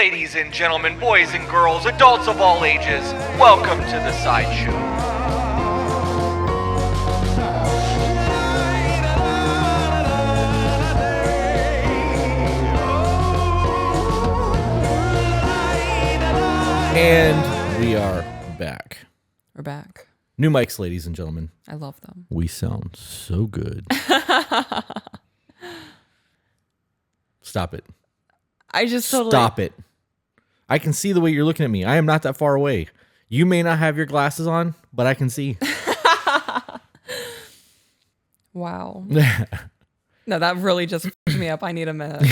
Ladies and gentlemen, boys and girls, adults of all ages, welcome to the Sideshow. And we are back. We're back. New mics, ladies and gentlemen. I love them. We sound so good. Stop it. I just totally... Stop it. I can see the way you're looking at me. I am not that far away. You may not have your glasses on, but I can see. Wow. No, that really just fucked me up. I need a minute.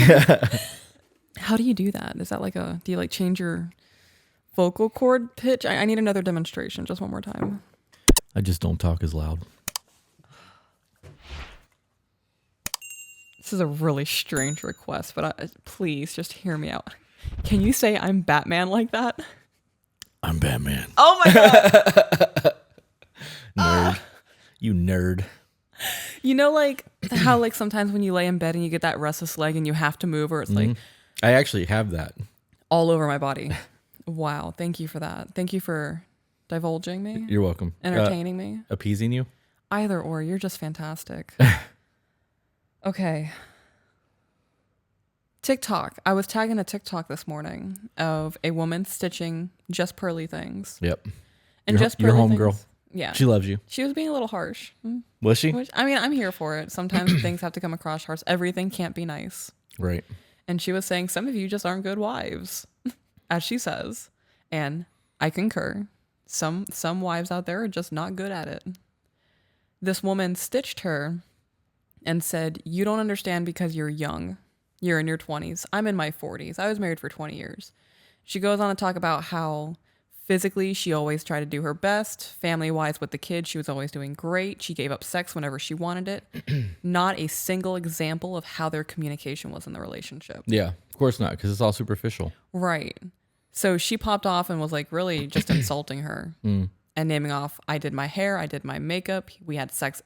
How do you do that? Is that like do you like change your vocal cord pitch? I need another demonstration. Just one more time. I just don't talk as loud. This is a really strange request, but please just hear me out. Can you say I'm Batman like that? I'm Batman. Oh my God. Nerd. You nerd. You know, like how like sometimes when you lay in bed and you get that restless leg and you have to move, or it's like I actually have that all over my body. Wow. Thank you for that. Thank you for divulging me. You're welcome. Entertaining me. Appeasing you. Either or. You're just fantastic. Okay. TikTok. I was tagging a TikTok this morning of a woman stitching just pearly things. Yep. And your, just pearly your home things. girl. Yeah. She loves you. She was being a little harsh. Was she? Which, I mean, I'm here for it. Sometimes things have to come across harsh. Everything can't be nice. Right. And she was saying some of you just aren't good wives, as she says. And I concur. Some wives out there are just not good at it. This woman stitched her and said, "You don't understand because you're young. You're in your 20s. I'm in my 40s. I was married for 20 years. She goes on to talk about how physically she always tried to do her best. Family-wise with the kids, she was always doing great. She gave up sex whenever she wanted it. Not a single example of how their communication was in the relationship. Yeah, of course not, because it's all superficial. Right. So she popped off and was like really just insulting her and naming off, I did my hair, I did my makeup. We had sex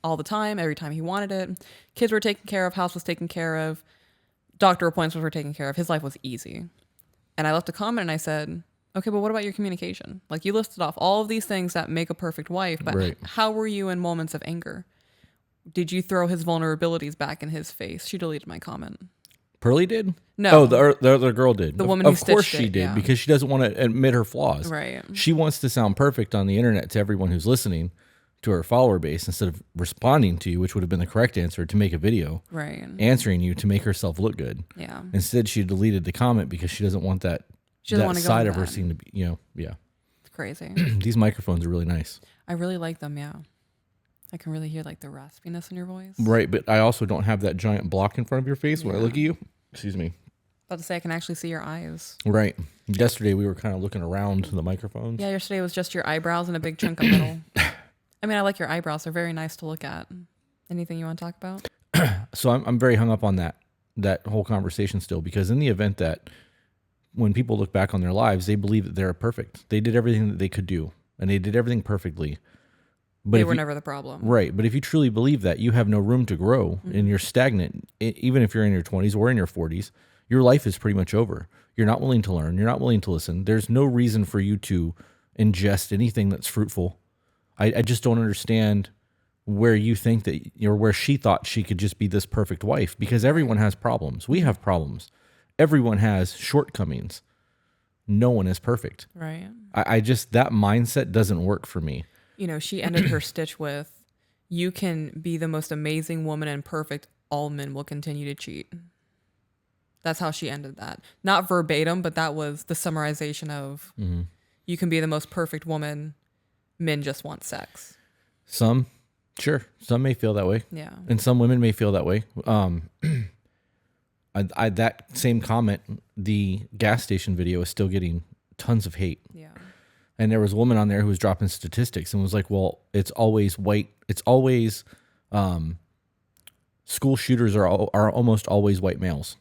all the time, every time he wanted it. Kids were taken care of, house was taken care of. Doctor appointments were taken care of. His life was easy. And I left a comment and I said, okay, but what about your communication? Like you listed off all of these things that make a perfect wife, but right. How were you in moments of anger? Did you throw his vulnerabilities back in his face? She deleted my comment. Pearly did? No. Oh, the other girl did. The woman who Of course stitched she it, did, yeah. because she doesn't want to admit her flaws. Right. She wants to sound perfect on the internet to everyone who's listening, to her follower base, instead of responding to you, which would have been the correct answer, to make a video. Right. Answering you to make herself look good. Yeah. Instead, she deleted the comment because she doesn't want that, side of her seen to be, yeah. It's crazy. These microphones are really nice. I really like them, yeah. I can really hear like the raspiness in your voice. Right, but I also don't have that giant block in front of your face when I look at you. Excuse me. About to say I can actually see your eyes. Right. Yesterday we were kind of looking around the microphones. Yeah, yesterday was just your eyebrows and a big chunk of metal. I mean, I like your eyebrows. They're very nice to look at. Anything you want to talk about? So I'm very hung up on that whole conversation still, because in the event that when people look back on their lives, they believe that they're perfect. They did everything that they could do, and they did everything perfectly. But they were never the problem. Right. But if you truly believe that, you have no room to grow and you're stagnant, even if you're in your 20s or in your 40s, your life is pretty much over. You're not willing to learn. You're not willing to listen. There's no reason for you to ingest anything that's fruitful. I just don't understand where you think that, or where she thought she could just be this perfect wife, because everyone has problems. We have problems. Everyone has shortcomings. No one is perfect. Right. I just, that mindset doesn't work for me. You know, she ended her stitch with, you can be the most amazing woman and perfect. All men will continue to cheat. That's how she ended that. Not verbatim, but that was the summarization of, you can be the most perfect woman. Men just want sex. Some may feel that way. Yeah. And some women may feel that way. That same comment, the gas station video is still getting tons of hate. Yeah. And there was a woman on there who was dropping statistics and was like, well, it's always white. It's always, school shooters are almost always white males.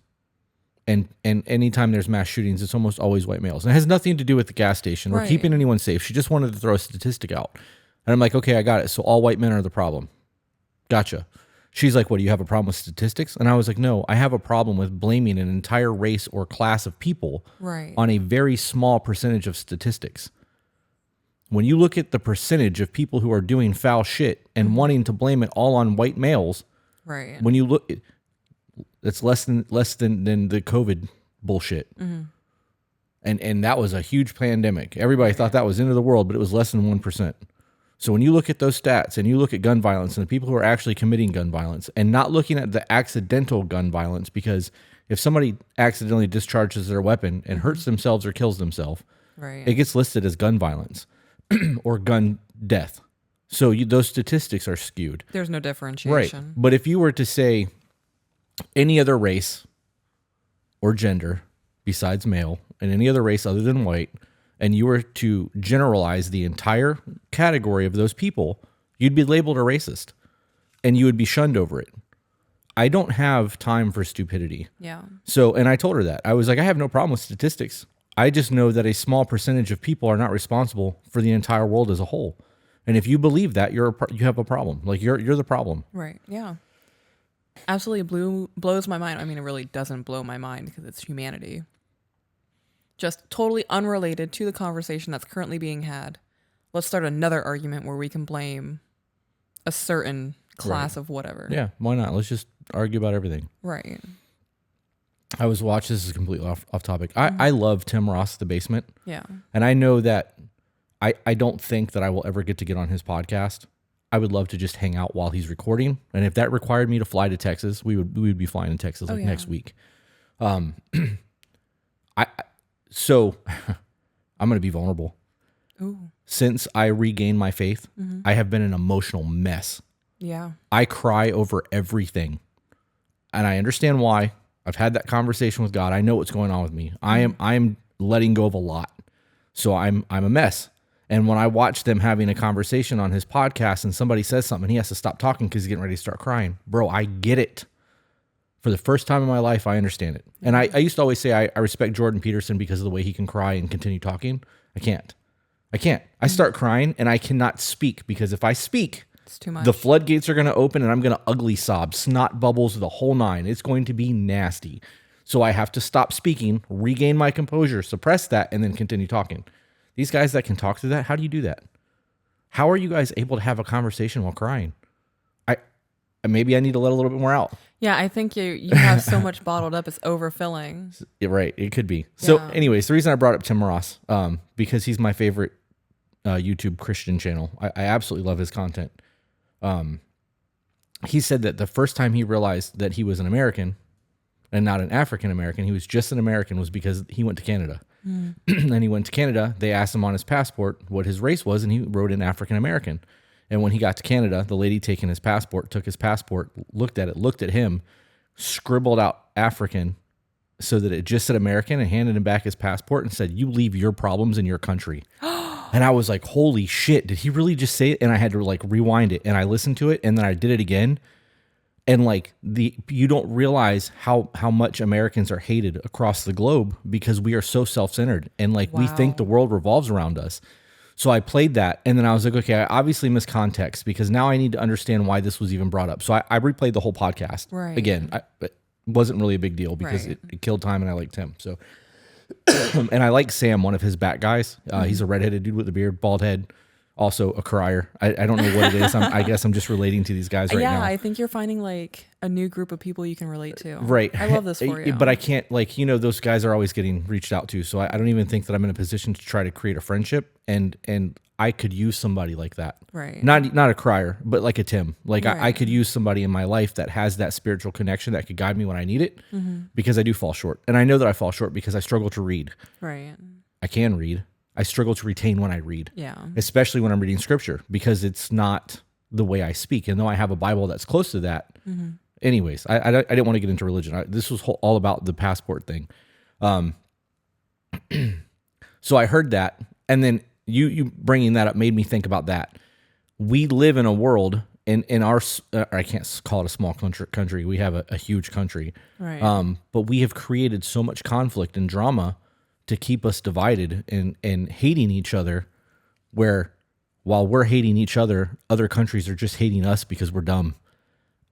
And anytime there's mass shootings, it's almost always white males. And it has nothing to do with the gas station or keeping anyone safe. She just wanted to throw a statistic out. And I'm like, okay, I got it. So all white men are the problem. Gotcha. She's like, what, do you have a problem with statistics? And I was like, no, I have a problem with blaming an entire race or class of people Right. on a very small percentage of statistics. When you look at the percentage of people who are doing foul shit and wanting to blame it all on white males, Right. when you look, it's less than the COVID bullshit. And that was a huge pandemic. Everybody thought that was the end of the world, but it was less than 1%. So when you look at those stats and you look at gun violence and the people who are actually committing gun violence and not looking at the accidental gun violence, because if somebody accidentally discharges their weapon and hurts themselves or kills themselves, Right. it gets listed as gun violence or gun death. So those statistics are skewed. There's no Right. differentiation. But if you were to say any other race or gender besides male and any other race other than white, and you were to generalize the entire category of those people, you'd be labeled a racist and you would be shunned over it. I don't have time for stupidity. Yeah. So, and I told her that. I was like, I have no problem with statistics. I just know that a small percentage of people are not responsible for the entire world as a whole. And if you believe that, you have a problem. Like you're the problem. Right. Yeah. Absolutely blows my mind. I mean, it really doesn't blow my mind because it's humanity. Just totally unrelated to the conversation that's currently being had. Let's start another argument where we can blame a certain class of whatever. Yeah, why not? Let's just argue about everything. Right. I was watching, this is completely off topic. I love Tim Ross, The Basement. Yeah. And I know that I don't think that I will ever get to get on his podcast. I would love to just hang out while he's recording. And if that required me to fly to Texas, we would be flying to Texas next week. So I'm going to be vulnerable. Ooh. Since I regained my faith, I have been an emotional mess. Yeah. I cry over everything. And I understand why. I've had that conversation with God. I know what's going on with me. I'm letting go of a lot. So I'm a mess. And when I watch them having a conversation on his podcast and somebody says something, he has to stop talking because he's getting ready to start crying. Bro, I get it. For the first time in my life, I understand it. And I used to always say I respect Jordan Peterson because of the way he can cry and continue talking. I can't. I start crying and I cannot speak because if I speak, It's too much. the floodgates are going to open and I'm going to ugly sob, snot bubbles, the whole nine. It's going to be nasty. So I have to stop speaking, regain my composure, suppress that, and then continue talking. These guys that can talk through that, how do you do that? How are you guys able to have a conversation while crying? Maybe I need to let a little bit more out. Yeah, I think you have so much bottled up, it's overfilling. Yeah, right. It could be. So Yeah. anyways, the reason I brought up Tim Ross, because he's my favorite YouTube Christian channel. I absolutely love his content. He said that the first time he realized that he was an American and not an African American, he was just an American, was because he went to Canada. And he went to Canada. They asked him on his passport what his race was, and he wrote in African American. And when he got to Canada, the lady taking his passport took his passport, looked at it, looked at him, scribbled out African so that it just said American, and handed him back his passport and said, "You leave your problems in your country." And I was like, holy shit, did he really just say it? And I had to like rewind it, and I listened to it, and then I did it again. And like you don't realize how much Americans are hated across the globe because we are so self-centered, and like we think the world revolves around us. So I played that, and then I was like, okay, I obviously missed context because now I need to understand why this was even brought up. So I replayed the whole podcast again. It wasn't really a big deal because it killed time, and I liked him. So, and I like Sam, one of his bat guys. He's a redheaded dude with a beard, bald head, also a crier. I don't know what it is. I guess I'm just relating to these guys right now. Yeah, I think you're finding like a new group of people you can relate to. Right. I love this for you. But I can't, like, those guys are always getting reached out to. So I don't even think that I'm in a position to try to create a friendship. And I could use somebody like that. Right. Not a crier, but like a Tim. Like I Right. could use somebody in my life that has that spiritual connection that could guide me when I need it, because I do fall short. And I know that I fall short because I struggle to read. Right. I can read. I struggle to retain when I read. Yeah. Especially when I'm reading scripture, because it's not the way I speak. And though I have a Bible that's close to that, anyways, I didn't want to get into religion. This was all about the passport thing. So I heard that, and then you bringing that up made me think about that. We live in a world in our, I can't call it a small country. We have a huge country. Right. But we have created so much conflict and drama to keep us divided and hating each other, where while we're hating each other, other countries are just hating us because we're dumb.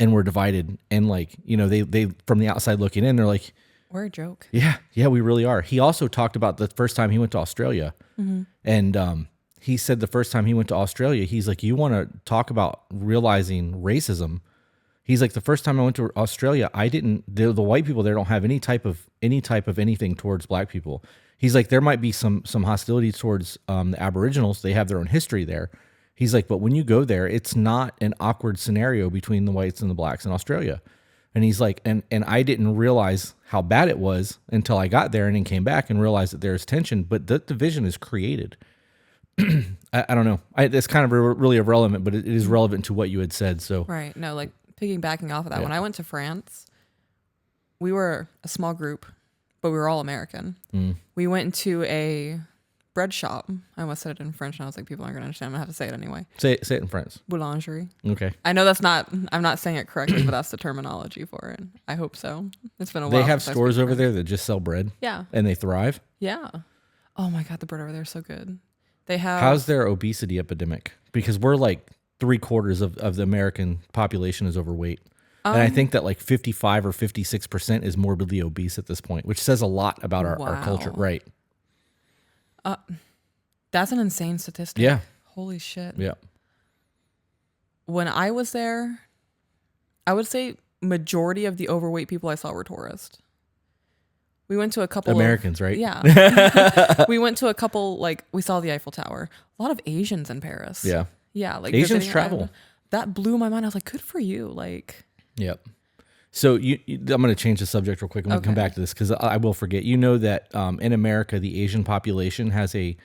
and we're divided. And like, you know, they from the outside looking in, they're like, We're a joke. yeah, we really are. He also talked about the first time he went to Australia. And he said the first time he went to Australia, he's like, you want to talk about realizing racism? He's like, the first time I went to Australia, the white people there don't have any type of anything towards black people. He's like, there might be some hostility towards the Aboriginals. They have their own history there. He's like, but when you go there, it's not an awkward scenario between the whites and the blacks in Australia. And he's like, and I didn't realize how bad it was until I got there and then came back and realized that there's tension, but that division is created. I don't know. It's kind of really irrelevant, but it is relevant to what you had said. So Right. No, like piggybacking off of that, when I went to France, we were a small group, but we were all American. We went into a bread shop. I almost said it in French, and I was like, people aren't going to understand. I'm going to have to say it anyway. Say it in French. Boulangerie. Okay. I know I'm not saying it correctly, but that's the terminology for it. I hope so. It's been a while. They have since I stores speak over French. there that just sell bread. Yeah. And they thrive. Yeah. Oh my God, the bread over there is so good. They have. How's their obesity epidemic? Because we're like 3/4 of the American population is overweight. And I think that like 55 or 56% is morbidly obese at this point, which says a lot about our culture. Right. That's an insane statistic. Yeah. Holy shit. Yeah. When I was there, I would say majority of the overweight people I saw were tourists. We went to a couple Americans, right? Yeah. We went to a couple, like, we saw the Eiffel Tower. A lot of Asians in Paris. Yeah. Yeah. Like Asians visiting travel. Ireland. That blew my mind. I was like, good for you. Like, Yep. So I'm going to change the subject real quick. I'm going to come back to this because I will forget. You know that in America, the Asian population has the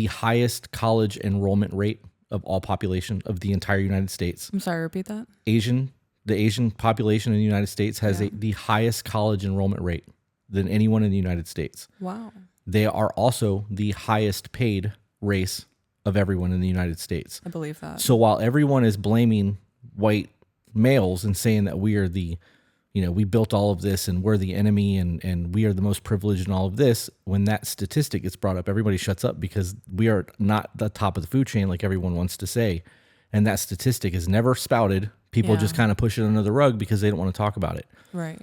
highest college enrollment rate of all population of the entire United States. I'm sorry, repeat that. The Asian population in the United States has the highest college enrollment rate than anyone in the United States. Wow. They are also the highest paid race of everyone in the United States. I believe that. So while everyone is blaming white males and saying that we are we built all of this and we're the enemy and we are the most privileged in all of this, when that statistic gets brought up, everybody shuts up because we are not the top of the food chain like everyone wants to say. And that statistic is never spouted. People just kind of push it under the rug because they don't want to talk about it. Right.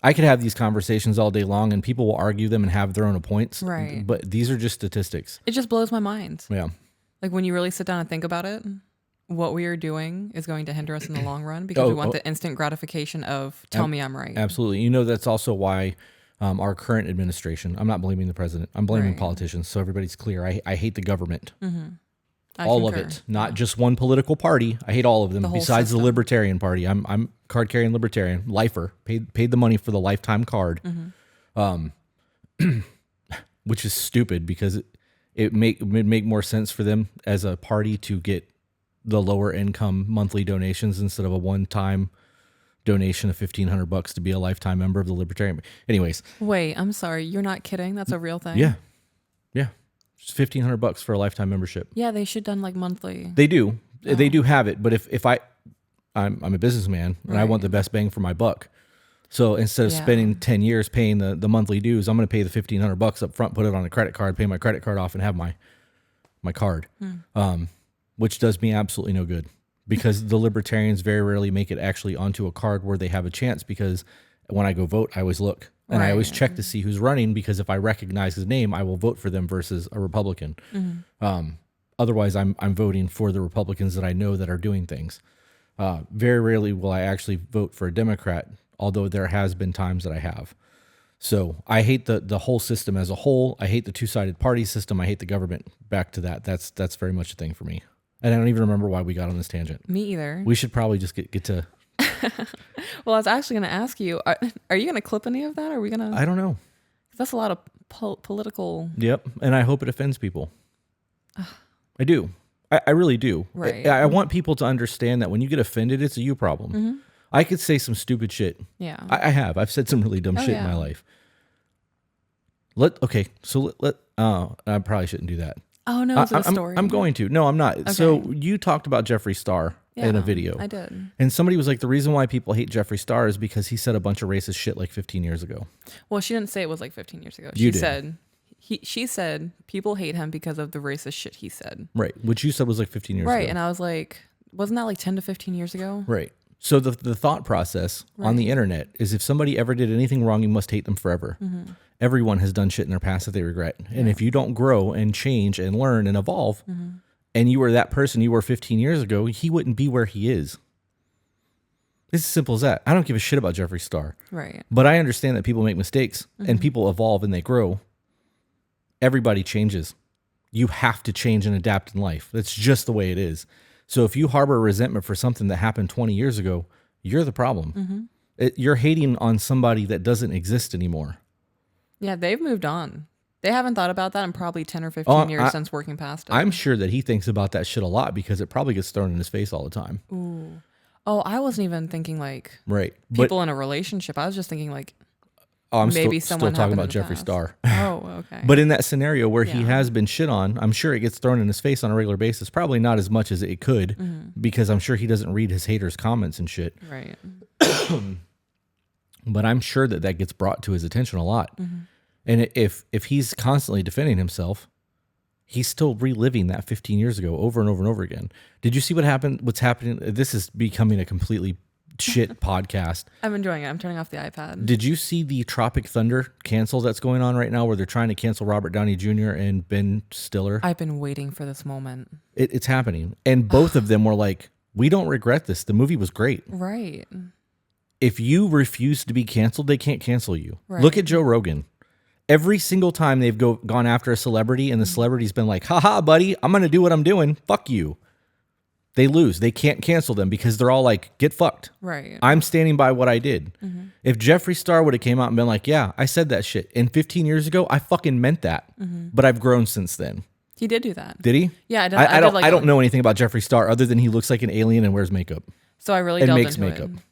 I could have these conversations all day long and people will argue them and have their own points. Right. But these are just statistics. It just blows my mind. Yeah. Like when you really sit down and think about it, what we are doing is going to hinder us in the long run because we want the instant gratification of tell me I'm right. Absolutely. You know, that's also why our current administration, I'm not blaming the president, I'm blaming politicians. So everybody's clear. I hate the government. All of it, not just one political party. I hate all of them besides the Libertarian Party. I'm card carrying libertarian, lifer, paid the money for the lifetime card, which is stupid because it would make more sense for them as a party to get the lower income monthly donations instead of a one-time donation of $1,500 to be a lifetime member of the Libertarian. Anyways. Wait, I'm sorry. You're not kidding. That's a real thing. Yeah. Yeah. It's $1,500 for a lifetime membership. Yeah. They should done like monthly. They do. Oh. They do have it. But if I'm a businessman and I want the best bang for my buck. So instead of spending 10 years paying the monthly dues, I'm going to pay the $1,500 up front, put it on a credit card, pay my credit card off and have my card. Which does me absolutely no good because the libertarians very rarely make it actually onto a card where they have a chance because when I go vote, I always look and I always check to see who's running because if I recognize his name, I will vote for them versus a Republican. Otherwise, I'm voting for the Republicans that I know that are doing things. Very rarely will I actually vote for a Democrat, although there has been times that I have. So I hate the whole system as a whole. I hate the two-sided party system. I hate the government. Back to that. That's very much a thing for me. And I don't even remember why we got on this tangent. Me either. We should probably just get to... Well, I was actually going to ask you, are you going to clip any of that? Or are we going to... I don't know. That's a lot of political... Yep. And I hope it offends people. I do. I really do. Right. I want people to understand that when you get offended, it's a you problem. I could say some stupid shit. Yeah. I have. I've said some really dumb shit in my life. I probably shouldn't do that. Oh, no, it's a story. I'm going to. No, I'm not. Okay. So you talked about Jeffree Star in a video. I did. And somebody was like, the reason why people hate Jeffree Star is because he said a bunch of racist shit like 15 years ago. Well, she didn't say it was like 15 years ago. You She did. said she said people hate him because of the racist shit he said. Right. Which you said was like 15 years ago. Right. And I was like, wasn't that like 10 to 15 years ago? Right. So the thought process on the internet is if somebody ever did anything wrong, you must hate them forever. Everyone has done shit in their past that they regret. And if you don't grow and change and learn and evolve, and you were that person you were 15 years ago, he wouldn't be where he is. It's as simple as that. I don't give a shit about Jeffree Star. Right. But I understand that people make mistakes and people evolve and they grow. Everybody changes. You have to change and adapt in life. That's just the way it is. So if you harbor resentment for something that happened 20 years ago, you're the problem. You're hating on somebody that doesn't exist anymore. Yeah, they've moved on. They haven't thought about that in probably 10 or 15 years since working past it. I'm sure that he thinks about that shit a lot because it probably gets thrown in his face all the time. Ooh. Oh, I wasn't even thinking like Right. people in a relationship. I was just thinking like I'm maybe still someone talking about happened in the Jeffree past. Star. Oh, okay. But in that scenario where he Yeah. has been shit on, I'm sure it gets thrown in his face on a regular basis. Probably not as much as it could because I'm sure he doesn't read his haters' comments and shit. Right. But I'm sure that gets brought to his attention a lot. And if he's constantly defending himself, he's still reliving that 15 years ago over and over and over again. Did you see what happened? What's happening? This is becoming a completely shit podcast. I'm enjoying it. I'm turning off the iPad. Did you see the Tropic Thunder cancel that's going on right now where they're trying to cancel Robert Downey Jr. and Ben Stiller? I've been waiting for this moment. It's happening. And both of them were like, we don't regret this. The movie was great. Right. If you refuse to be canceled, they can't cancel you. Right. Look at Joe Rogan. Every single time they've gone after a celebrity and the celebrity's been like, haha, buddy, I'm going to do what I'm doing. Fuck you. They lose. They can't cancel them because they're all like, get fucked. Right. I'm standing by what I did. If Jeffree Star would have came out and been like, yeah, I said that shit. And 15 years ago, I fucking meant that. But I've grown since then. He did do that. Did he? Yeah, I don't know anything about Jeffree Star other than he looks like an alien and wears makeup. So I really and delved makes into makeup. it.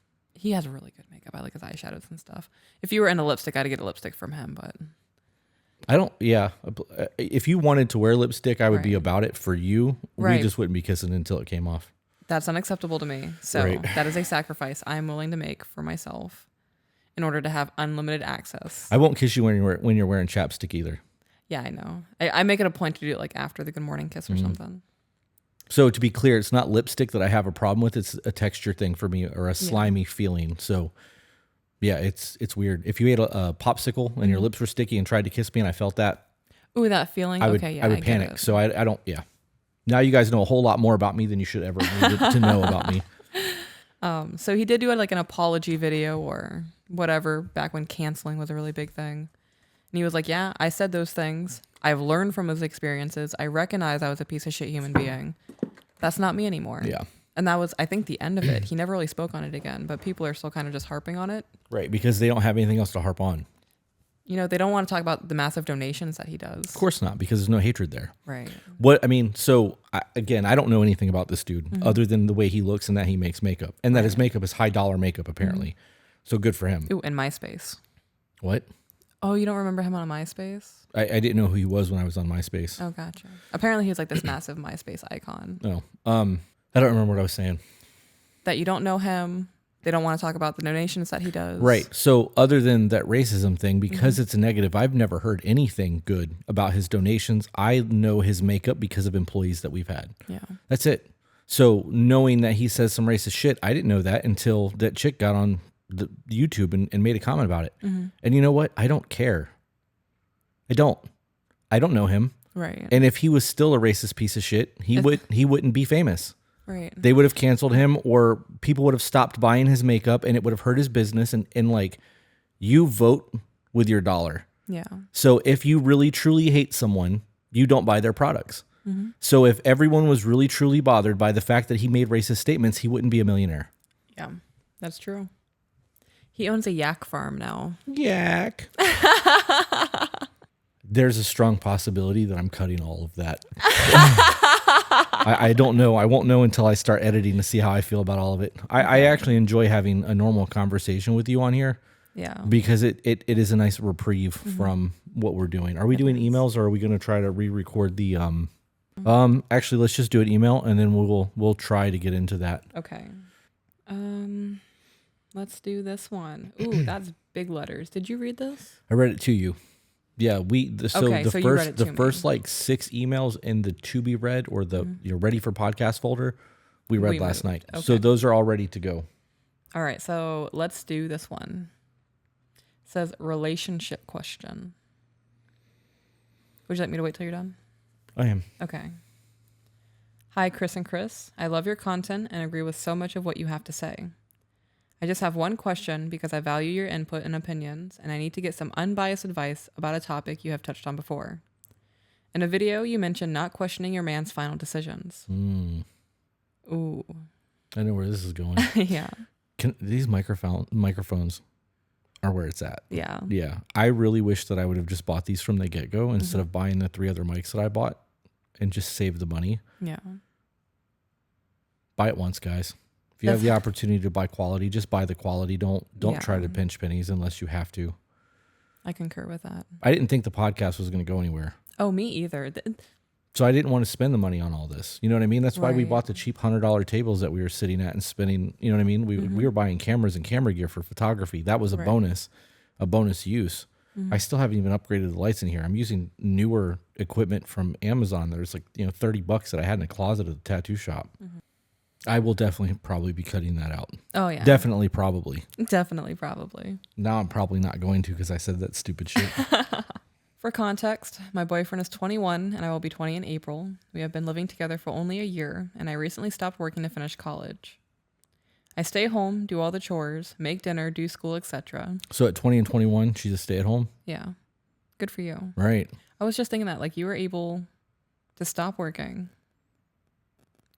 He has really good makeup. I like his eyeshadows and stuff. If you were into lipstick, I'd get a lipstick from him, but I don't, yeah. If you wanted to wear lipstick, I would be Right. about it for you. Right. We just wouldn't be kissing until it came off. that's unacceptable to me. So Right. that is a sacrifice I am willing to make for myself in order to have unlimited access. I won't kiss you when you're wearing chapstick either. Yeah, I know. I make it a point to do it like after the good morning kiss or something. So to be clear, it's not lipstick that I have a problem with. It's a texture thing for me or a slimy feeling. So yeah, it's weird. If you ate a popsicle and your lips were sticky and tried to kiss me and I felt that, Ooh, that feeling. I would okay, yeah, I would get panic. it. So I don't. Yeah. Now you guys know a whole lot more about me than you should ever need to know about me. So he did do like an apology video or whatever back when canceling was a really big thing. And he was like, yeah, I said those things. I've learned from those experiences. I recognize I was a piece of shit human being. That's not me anymore. Yeah. And that was, I think, the end of it. He never really spoke on it again, but people are still kind of just harping on it. Right, because they don't have anything else to harp on. You know, they don't want to talk about the massive donations that he does. Of course not, because there's no hatred there. Right. So again, I don't know anything about this dude other than the way he looks and that he makes makeup and that his makeup is high dollar makeup apparently. So good for him. Ooh, and MySpace. What? Oh, you don't remember him on MySpace? I didn't know who he was when I was on MySpace. Oh, gotcha. Apparently, he was like this massive MySpace icon. No. I don't remember what I was saying. That you don't know him. They don't want to talk about the donations that he does. Right. So other than that racism thing, because it's a negative, I've never heard anything good about his donations. I know his makeup because of employees that we've had. Yeah. That's it. So knowing that he says some racist shit, I didn't know that until that chick got on the YouTube and made a comment about it. And you know what? I don't care. I don't know him. Right. And if he was still a racist piece of shit, he wouldn't be famous. Right. They would have canceled him or people would have stopped buying his makeup and it would have hurt his business. And like, you vote with your dollar. Yeah. So if you really truly hate someone, you don't buy their products. So if everyone was really truly bothered by the fact that he made racist statements, he wouldn't be a millionaire. Yeah. That's true. He owns a yak farm now. Yak. There's a strong possibility that I'm cutting all of that. I don't know. I won't know until I start editing to see how I feel about all of it. I actually enjoy having a normal conversation with you on here. Yeah. Because it is a nice reprieve from what we're doing. Are we doing emails or are we going to try to re-record the actually let's just do an email and then we'll try to get into that. Okay. Let's do this one. Ooh, that's big letters. Did you read this? I read it to you. Yeah, Okay, so you read it to the me. first like 6 emails in the to be read or the ready for podcast folder we read last night. So okay. those are all ready to go. All right, so let's do this one. It says relationship question. Would you like me to wait till you're done? I am. Okay. Hi, Chris and Khrys. I love your content and agree with so much of what you have to say. I just have one question because I value your input and opinions, and I need to get some unbiased advice about a topic you have touched on before. In a video, you mentioned not questioning your man's final decisions. Ooh. I know where this is going. Yeah. These microphones are where it's at. Yeah. Yeah. I really wish that I would have just bought these from the get-go instead of buying the 3 other mics that I bought and just save the money. Yeah. Buy it once, guys. If you have the opportunity to buy quality, just buy the quality. Don't try to pinch pennies unless you have to. I concur with that. I didn't think the podcast was going to go anywhere. Oh, me either. So I didn't want to spend the money on all this. You know what I mean? That's why we Right. bought the cheap $100 tables that we were sitting at and spending, you know what I mean? We were buying cameras and camera gear for photography. That was a bonus use. I still haven't even upgraded the lights in here. I'm using newer equipment from Amazon. There's like, $30 that I had in a closet at the tattoo shop. I will definitely probably be cutting that out. Oh, yeah. Definitely, probably. Definitely, probably. Now I'm probably not going to because I said that stupid shit. For context, my boyfriend is 21 and I will be 20 in April. We have been living together for only a year, and I recently stopped working to finish college. I stay home, do all the chores, make dinner, do school, etc. So at 20 and 21, she's a stay-at-home? Yeah. Good for you. Right. I was just thinking that, like, you were able to stop working,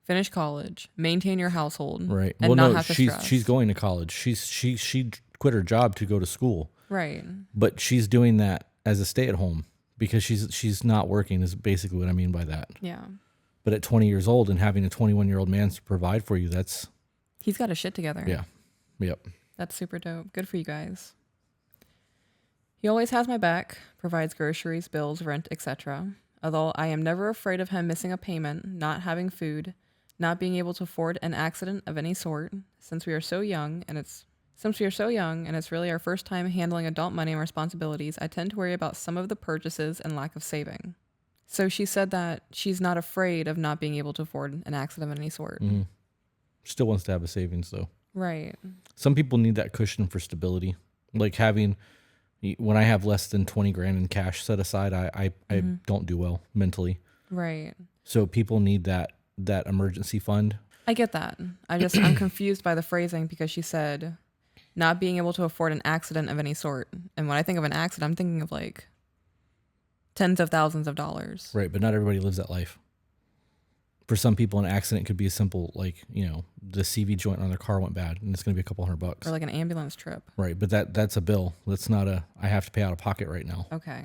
finish college, maintain your household, Right. and not have to stress. She's going to college. She quit her job to go to school. Right. But she's doing that as a stay-at-home because she's not working is basically what I mean by that. Yeah. But at 20 years old and having a 21-year-old man to provide for you, that's He's got his shit together. yeah. Yep. That's super dope. Good for you guys. He always has my back, provides groceries, bills, rent, etc. Although I am never afraid of him missing a payment, not having food, not being able to afford an accident of any sort, since we are so young and it's really our first time handling adult money and responsibilities, I tend to worry about some of the purchases and lack of saving. So she said that she's not afraid of not being able to afford an accident of any sort. Mm-hmm. Still wants to have a savings though. Right. Some people need that cushion for stability. Like when I have less than 20 grand in cash set aside, I don't do well mentally. Right. So people need that emergency fund. I get that. I'm confused by the phrasing because she said not being able to afford an accident of any sort. And when I think of an accident, I'm thinking of like tens of thousands of dollars. Right, but not everybody lives that life. For some people, an accident could be a simple, like, the CV joint on their car went bad and it's going to be a couple $100. Or like an ambulance trip. Right, but that's a bill. That's not I have to pay out of pocket right now. Okay.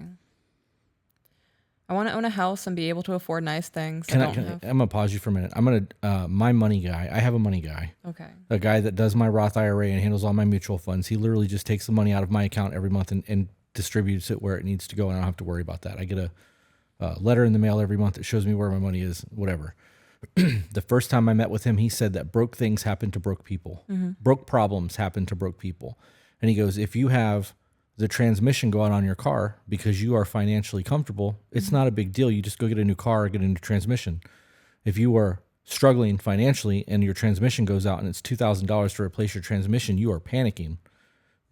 I want to own a house and be able to afford nice things. I'm going to pause you for a minute. I'm going to, my money guy, I have a money guy. Okay. A guy that does my Roth IRA and handles all my mutual funds. He literally just takes the money out of my account every month and distributes it where it needs to go, and I don't have to worry about that. I get a letter in the mail every month that shows me where my money is, whatever. The first time I met with him, he said that broke things happen to broke people. Broke problems happen to broke people. And he goes, if you have the transmission go out on your car because you are financially comfortable, it's not a big deal. You just go get a new car or get a new transmission. If you are struggling financially and your transmission goes out and it's $2,000 to replace your transmission, you are panicking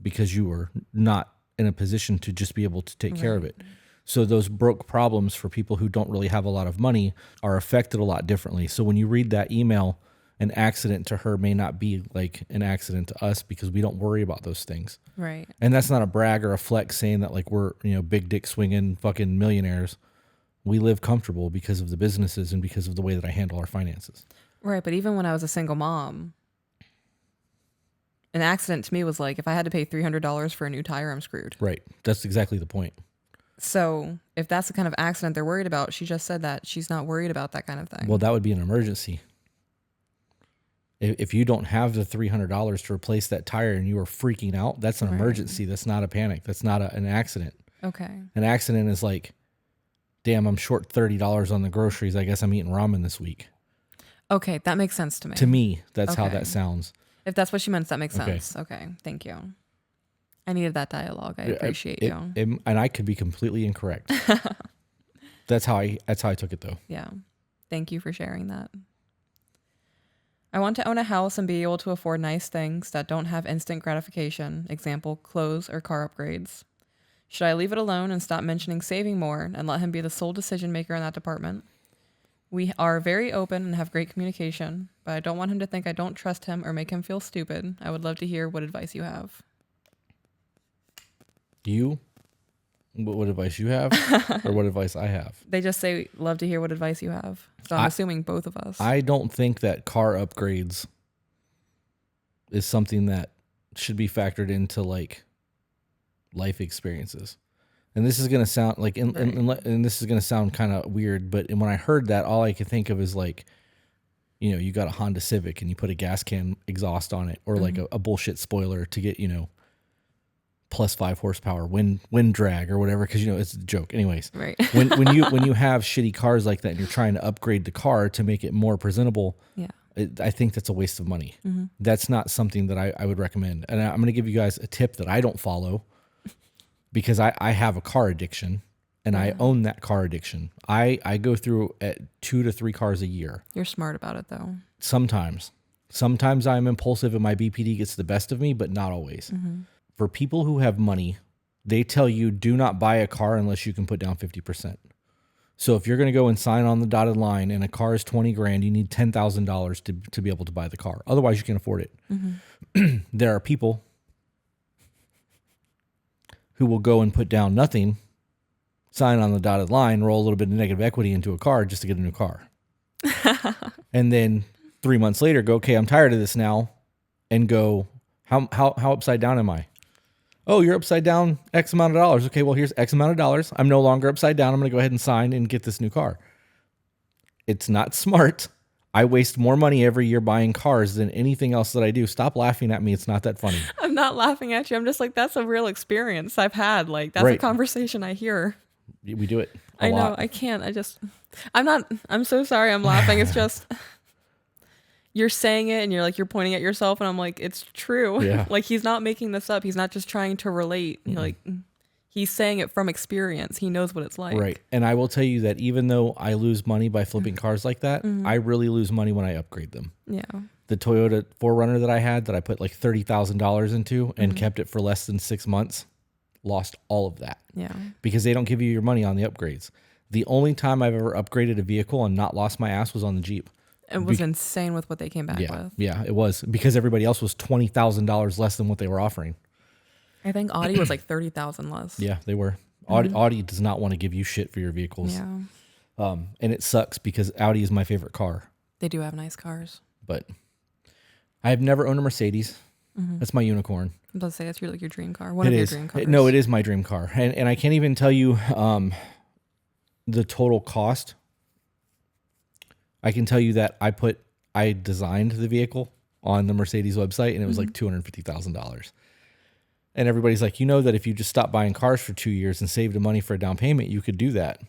because you are not in a position to just be able to take care of it. So those broke problems for people who don't really have a lot of money are affected a lot differently. So when you read that email, an accident to her may not be like an accident to us because we don't worry about those things. Right. And that's not a brag or a flex saying that like we're, big dick swinging fucking millionaires. We live comfortable because of the businesses and because of the way that I handle our finances. Right. But even when I was a single mom, an accident to me was like, if I had to pay $300 for a new tire, I'm screwed. Right. That's exactly the point. So if that's the kind of accident they're worried about, she just said that she's not worried about that kind of thing. Well, that would be an emergency. If you don't have the $300 to replace that tire and you are freaking out, that's an emergency. That's not a panic. That's not an accident. Okay. An accident is like, damn, I'm short $30 on the groceries. I guess I'm eating ramen this week. Okay, that makes sense to me. To me, that's how Okay. that sounds. If that's what she meant, that makes Okay. sense. Okay, thank you. I needed that dialogue. I appreciate you. And I could be completely incorrect. That's how I took it though. Yeah. Thank you for sharing that. I want to own a house and be able to afford nice things that don't have instant gratification, example, clothes or car upgrades. Should I leave it alone and stop mentioning saving more and let him be the sole decision maker in that department? We are very open and have great communication, but I don't want him to think I don't trust him or make him feel stupid. I would love to hear what advice you have. What advice you have or what advice I have? They just say, love to hear what advice you have. So I'm assuming both of us. I don't think that car upgrades is something that should be factored into like life experiences. And this is going to sound like, and this is going to sound kind of weird, but when I heard that, all I could think of is like, you know, you got a Honda Civic and you put a gas can exhaust on it or like a bullshit spoiler to get, you know, plus 5 horsepower wind drag or whatever, because you know it's a joke anyways. Right. when you have shitty cars like that and you're trying to upgrade the car to make it more presentable, I think that's a waste of money. That's not something that I would recommend. And I'm going to give you guys a tip that I don't follow because I have a car addiction and I own that car addiction. I go through at 2 to 3 cars a year. You're smart about it though. Sometimes I'm impulsive and my BPD gets the best of me, but not always. For people who have money, they tell you do not buy a car unless you can put down 50%. So if you're going to go and sign on the dotted line and a car is $20,000, you need $10,000 to be able to buy the car. Otherwise, you can't afford it. There are people who will go and put down nothing, sign on the dotted line, roll a little bit of negative equity into a car just to get a new car. And then 3 months later, go, okay, I'm tired of this now, and go, how upside down am I? Oh, you're upside down X amount of dollars. Okay, well, here's X amount of dollars. I'm no longer upside down. I'm going to go ahead and sign and get this new car. It's not smart. I waste more money every year buying cars than anything else that I do. Stop laughing at me. It's not that funny. I'm not laughing at you. I'm just like, that's a real experience I've had. Like, that's a conversation I hear. We do it a lot. I know. I can't. I'm so sorry I'm laughing. It's just... You're saying it and you're pointing at yourself and I'm like, it's true. Yeah. Like he's not making this up. He's not just trying to relate. Like he's saying it from experience. He knows what it's like. Right. And I will tell you that even though I lose money by flipping cars like that, I really lose money when I upgrade them. Yeah. The Toyota 4Runner that I had that I put like $30,000 into and kept it for less than 6 months, lost all of that. Yeah. Because they don't give you your money on the upgrades. The only time I've ever upgraded a vehicle and not lost my ass was on the Jeep. It was insane with what they came back with. Yeah, it was because everybody else was $20,000 less than what they were offering. I think Audi was like 30,000 less. Yeah, they were. Audi does not want to give you shit for your vehicles. Yeah. And it sucks because Audi is my favorite car. They do have nice cars. But I have never owned a Mercedes. That's my unicorn. I'm about to say that's your dream car. One of your dream cars. No, it is my dream car. And I can't even tell you the total cost. I can tell you that I designed the vehicle on the Mercedes website and it was like $250,000. And everybody's like, you know that if you just stopped buying cars for 2 years and saved the money for a down payment, you could do that.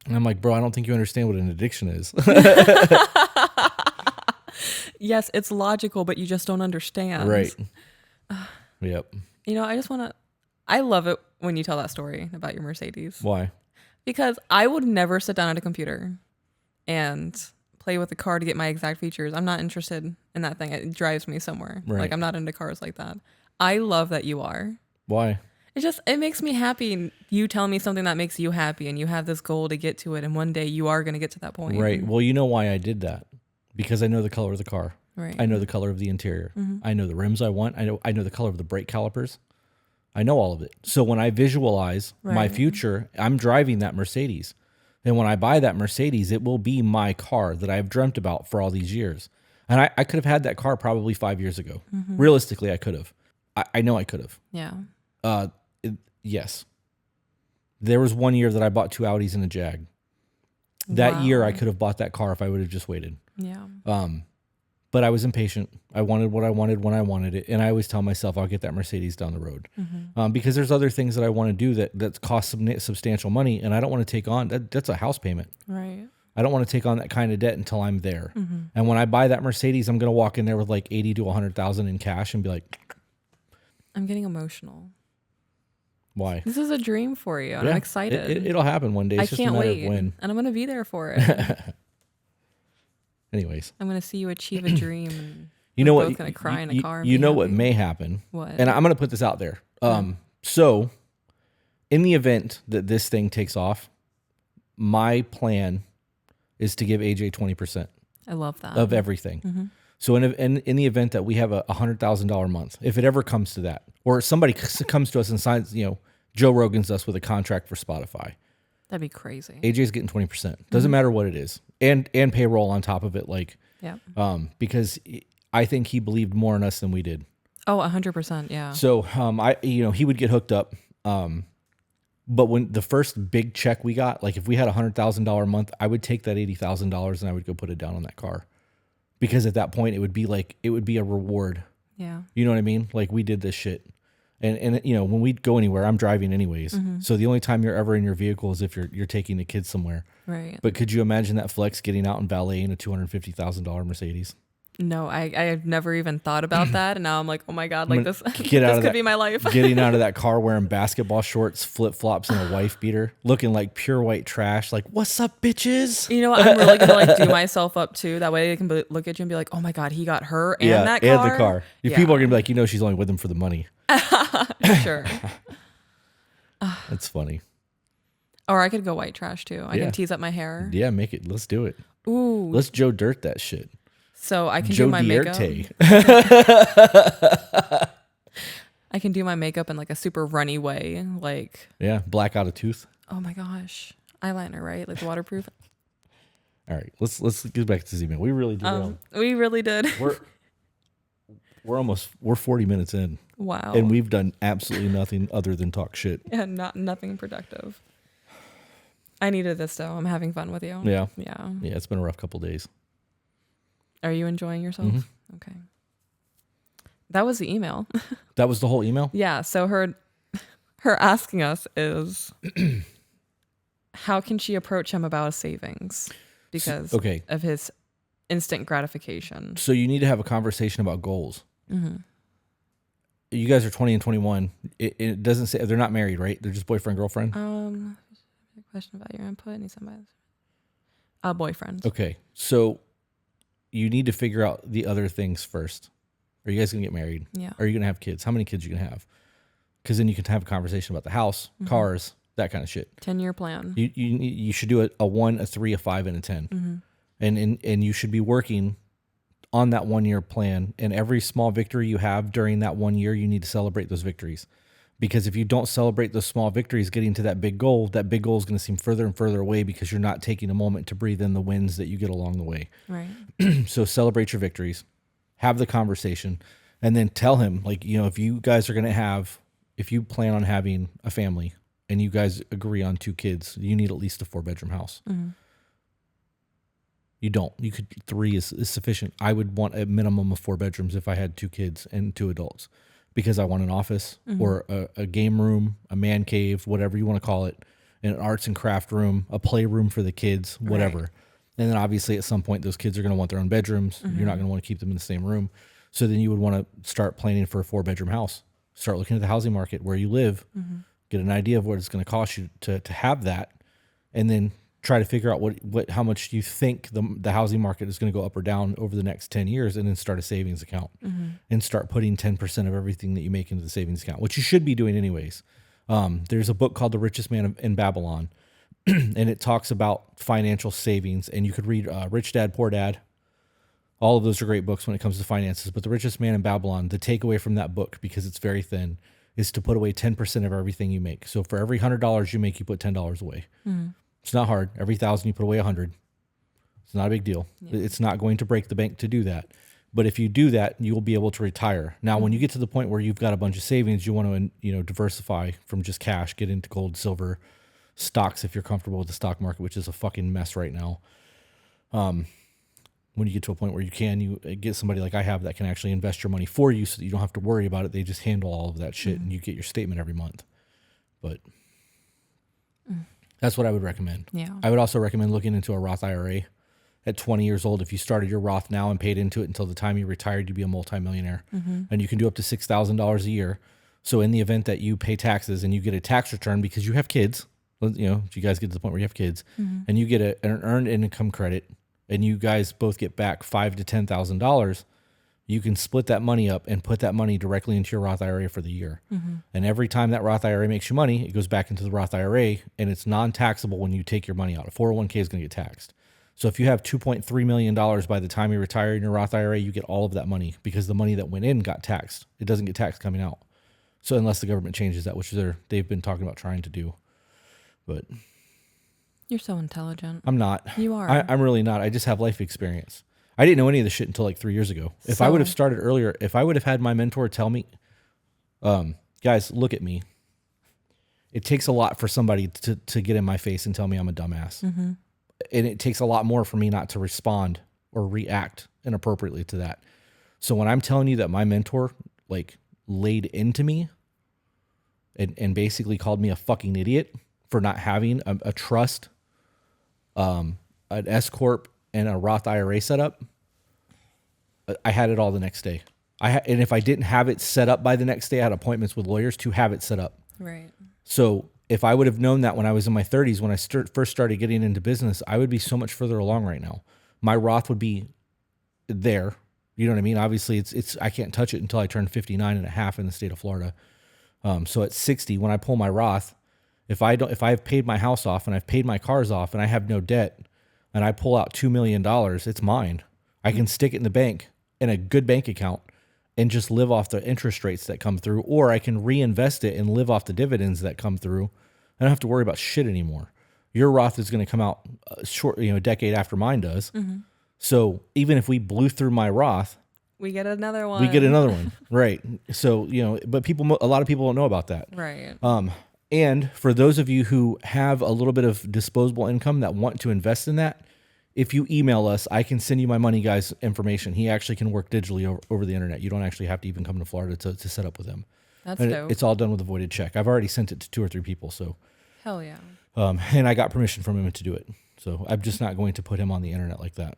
And I'm like, bro, I don't think you understand what an addiction is. Yes, it's logical, but you just don't understand. Right. Yep. You know, I love it when you tell that story about your Mercedes. Why? Because I would never sit down at a computer and play with the car to get my exact features. I'm not interested in that thing. It drives me somewhere. Right. Like I'm not into cars like that. I love that you are. Why? It makes me happy. You tell me something that makes you happy and you have this goal to get to it. And one day you are going to get to that point. Right. Well, you know why I did that? Because I know the color of the car. Right. I know the color of the interior. I know the rims I want. I know the color of the brake calipers. I know all of it. So when I visualize my future, I'm driving that Mercedes. And when I buy that Mercedes, it will be my car that I've dreamt about for all these years. And I could have had that car probably 5 years ago. Realistically, I could have. I know I could have. Yeah. Yes. There was 1 year that I bought 2 Audis and a Jag. That year, I could have bought that car if I would have just waited. Yeah. But I was impatient. I wanted what I wanted when I wanted it. And I always tell myself I'll get that Mercedes down the road. Because there's other things that I want to do that cost substantial money. And I don't want to take on, that's a house payment. Right. I don't want to take on that kind of debt until I'm there. And when I buy that Mercedes, I'm going to walk in there with like 80 to 100,000 in cash and be like, I'm getting emotional. Why? This is a dream for you. I'm Yeah, excited. It'll happen one day. It's I just can't a matter wait. of when. And I'm going to be there for it. Anyways. I'm going to see you achieve a dream. And You know we're what? both going to cry in a car. And You be know what happy. may happen? What? And I'm going to put this out there. So, in the event that this thing takes off, my plan is to give AJ 20% I love that. of everything. So, in the event that we have a $100,000 month, if it ever comes to that, or somebody comes to us and signs, Joe Rogan's us with a contract for Spotify, That'd be crazy. AJ's getting 20%. Doesn't matter what it is, and payroll on top of it, Yeah. because I think he believed more in us than we did. Oh, 100%. Yeah. So, he would get hooked up. But when the first big check we got, like if we had $100,000 a month, I would take that $80,000 and I would go put it down on that car, because at that point it would be a reward. Yeah. You know what I mean? Like, we did this shit, and when we go anywhere, I'm driving anyways. So the only time you're ever in your vehicle is if you're taking the kids somewhere. Right. But could you imagine that flex getting out and valeting a $250,000 Mercedes? No, I've never even thought about that. And now I'm like, oh my God, like this, Get out this of could be my life. Getting out of that car wearing basketball shorts, flip flops, and a wife beater, looking like pure white trash. Like, what's up, bitches? You know what? I'm really going to do myself up too. That way they can look at you and be like, oh my God, he got her and that car. And the car. Yeah. People are going to be like, she's only with him for the money. Sure. That's funny. Or I could go white trash too. I Yeah. can tease up my hair. Yeah, make it. Let's do it. Ooh. Let's Joe Dirt that shit. So I can Joe do my Dierte. makeup. I can do my makeup in like a super runny way. Like, Yeah, black out a tooth. oh my gosh. Eyeliner, right? Like the waterproof. All right, let's get back to this email. We really do. We really did. We're 40 minutes in. Wow. And we've done absolutely nothing other than talk shit. Yeah, nothing productive. I needed this though. I'm having fun with you. Yeah. Yeah. Yeah, it's been a rough couple days. Are you enjoying yourself? Okay. That was the email. That was the whole email? Yeah. So her asking us is how can she approach him about a savings because of his instant gratification. So you need to have a conversation about goals. You guys are 20 and 21. It doesn't say they're not married, right? They're just boyfriend, girlfriend. Question about your input. Need somebody. Boyfriend. Okay, so you need to figure out the other things first. Are you guys gonna get married? Yeah. Are you gonna have kids? How many kids are you gonna have? Because then you can have a conversation about the house, cars, that kind of shit. 10-year plan. You should do a 1, a 3, a 5, and a 10, and you should be working on that 1 year plan. And every small victory you have during that 1 year, you need to celebrate those victories. Because if you don't celebrate those small victories getting to that big goal is going to seem further and further away because you're not taking a moment to breathe in the wins that you get along the way. Right. So celebrate your victories, have the conversation, and then tell him, like, if you plan on having a family and you guys agree on 2 kids, you need at least a 4-bedroom house. You don't. 3 is sufficient. I would want a minimum of 4 bedrooms if I had 2 kids and 2 adults. Because I want an office or a game room, a man cave, whatever you want to call it, an arts and craft room, a playroom for the kids, whatever. Right. And then obviously at some point those kids are going to want their own bedrooms. You're not going to want to keep them in the same room. So then you would want to start planning for a 4-bedroom house. Start looking at the housing market where you live, get an idea of what it's going to cost you to have that, and then try to figure out how much you think the housing market is going to go up or down over the next 10 years, and then start a savings account and start putting 10% of everything that you make into the savings account, which you should be doing anyways. There's a book called The Richest Man in Babylon, and it talks about financial savings, and you could read Rich Dad, Poor Dad. All of those are great books when it comes to finances, but The Richest Man in Babylon, the takeaway from that book, because it's very thin, is to put away 10% of everything you make. So for every $100 you make, you put $10 away. It's not hard. Every 1,000 you put away 100. It's not a big deal. Yeah. It's not going to break the bank to do that. But if you do that, you will be able to retire. Now, when you get to the point where you've got a bunch of savings, you want to diversify from just cash, get into gold, silver, stocks if you're comfortable with the stock market, which is a fucking mess right now. When you get to a point where you get somebody like I have that can actually invest your money for you so that you don't have to worry about it. They just handle all of that shit and you get your statement every month. But that's what I would recommend. Yeah. I would also recommend looking into a Roth IRA at 20 years old. If you started your Roth now and paid into it until the time you retired, you'd be a multimillionaire. And you can do up to $6,000 a year. So in the event that you pay taxes and you get a tax return because you have kids, if you guys get to the point where you have kids and you get an earned income credit and you guys both get back $5,000 to $10,000, you can split that money up and put that money directly into your Roth IRA for the year. And every time that Roth IRA makes you money, it goes back into the Roth IRA, and it's non-taxable when you take your money out. A 401k is going to get taxed. So if you have $2.3 million by the time you retire in your Roth IRA, you get all of that money because the money that went in got taxed. It doesn't get taxed coming out. So unless the government changes that, which they've been talking about trying to do. But You're so intelligent. I'm not. You are. I'm really not. I just have life experience. I didn't know any of this shit until like 3 years ago. If I would have started earlier, if I would have had my mentor tell me, guys, look at me. It takes a lot for somebody to get in my face and tell me I'm a dumbass. And it takes a lot more for me not to respond or react inappropriately to that. So when I'm telling you that my mentor like laid into me and basically called me a fucking idiot for not having a trust, an S Corp, and a Roth IRA setup, I had it all the next day. And if I didn't have it set up by the next day, I had appointments with lawyers to have it set up. Right. So if I would have known that when I was in my 30s, when I first started getting into business, I would be so much further along right now. My Roth would be there. You know what I mean? Obviously, it's I can't touch it until I turn 59 and a half in the state of Florida. So at 60, when I pull my Roth, if I've paid my house off and I've paid my cars off and I have no debt, and I pull out $2 million, it's mine. I can stick it in the bank in a good bank account and just live off the interest rates that come through, or I can reinvest it and live off the dividends that come through. I don't have to worry about shit anymore. Your Roth is going to come out a decade after mine does. So even if we blew through my Roth, we get another one. we get another one. Right. So, but a lot of people don't know about that. Right. And for those of you who have a little bit of disposable income that want to invest in that, if you email us, I can send you my money guy's information. He actually can work digitally over the internet. You don't actually have to even come to Florida to set up with him. That's and dope. It's all done with a voided check. I've already sent it to 2 or 3 people. So, Hell yeah. And I got permission from him to do it. So I'm just not going to put him on the internet like that.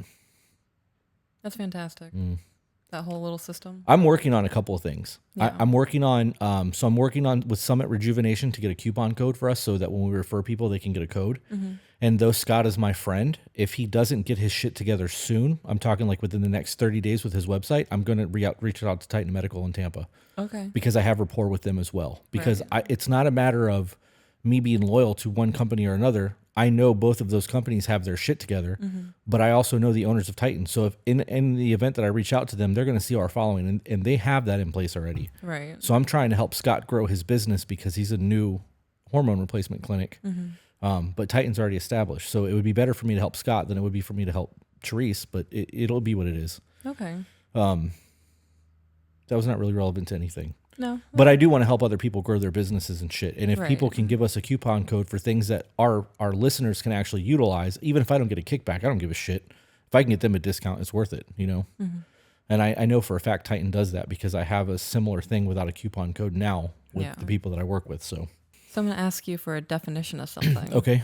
That's fantastic. That whole little system. I'm working on a couple of things. Yeah. I'm working on, I'm working on with Summit Rejuvenation to get a coupon code for us so that when we refer people, they can get a code. And though Scott is my friend, if he doesn't get his shit together soon, I'm talking like within the next 30 days with his website, I'm going to reach out to Titan Medical in Tampa. Okay. Because I have rapport with them as well. Because it's not a matter of me being loyal to one company or another. I know both of those companies have their shit together, but I also know the owners of Titan. So if in the event that I reach out to them, they're going to see our following, and they have that in place already. Right. So I'm trying to help Scott grow his business because he's a new hormone replacement clinic. But Titan's already established. So it would be better for me to help Scott than it would be for me to help Therese, but it'll be what it is. Okay. That was not really relevant to anything. No. But I do want to help other people grow their businesses and shit. And if Right. people can give us a coupon code for things that our listeners can actually utilize, even if I don't get a kickback, I don't give a shit. If I can get them a discount, it's worth it, And I know for a fact Titan does that because I have a similar thing without a coupon code now with the people that I work with. So I'm going to ask you for a definition of something. Okay.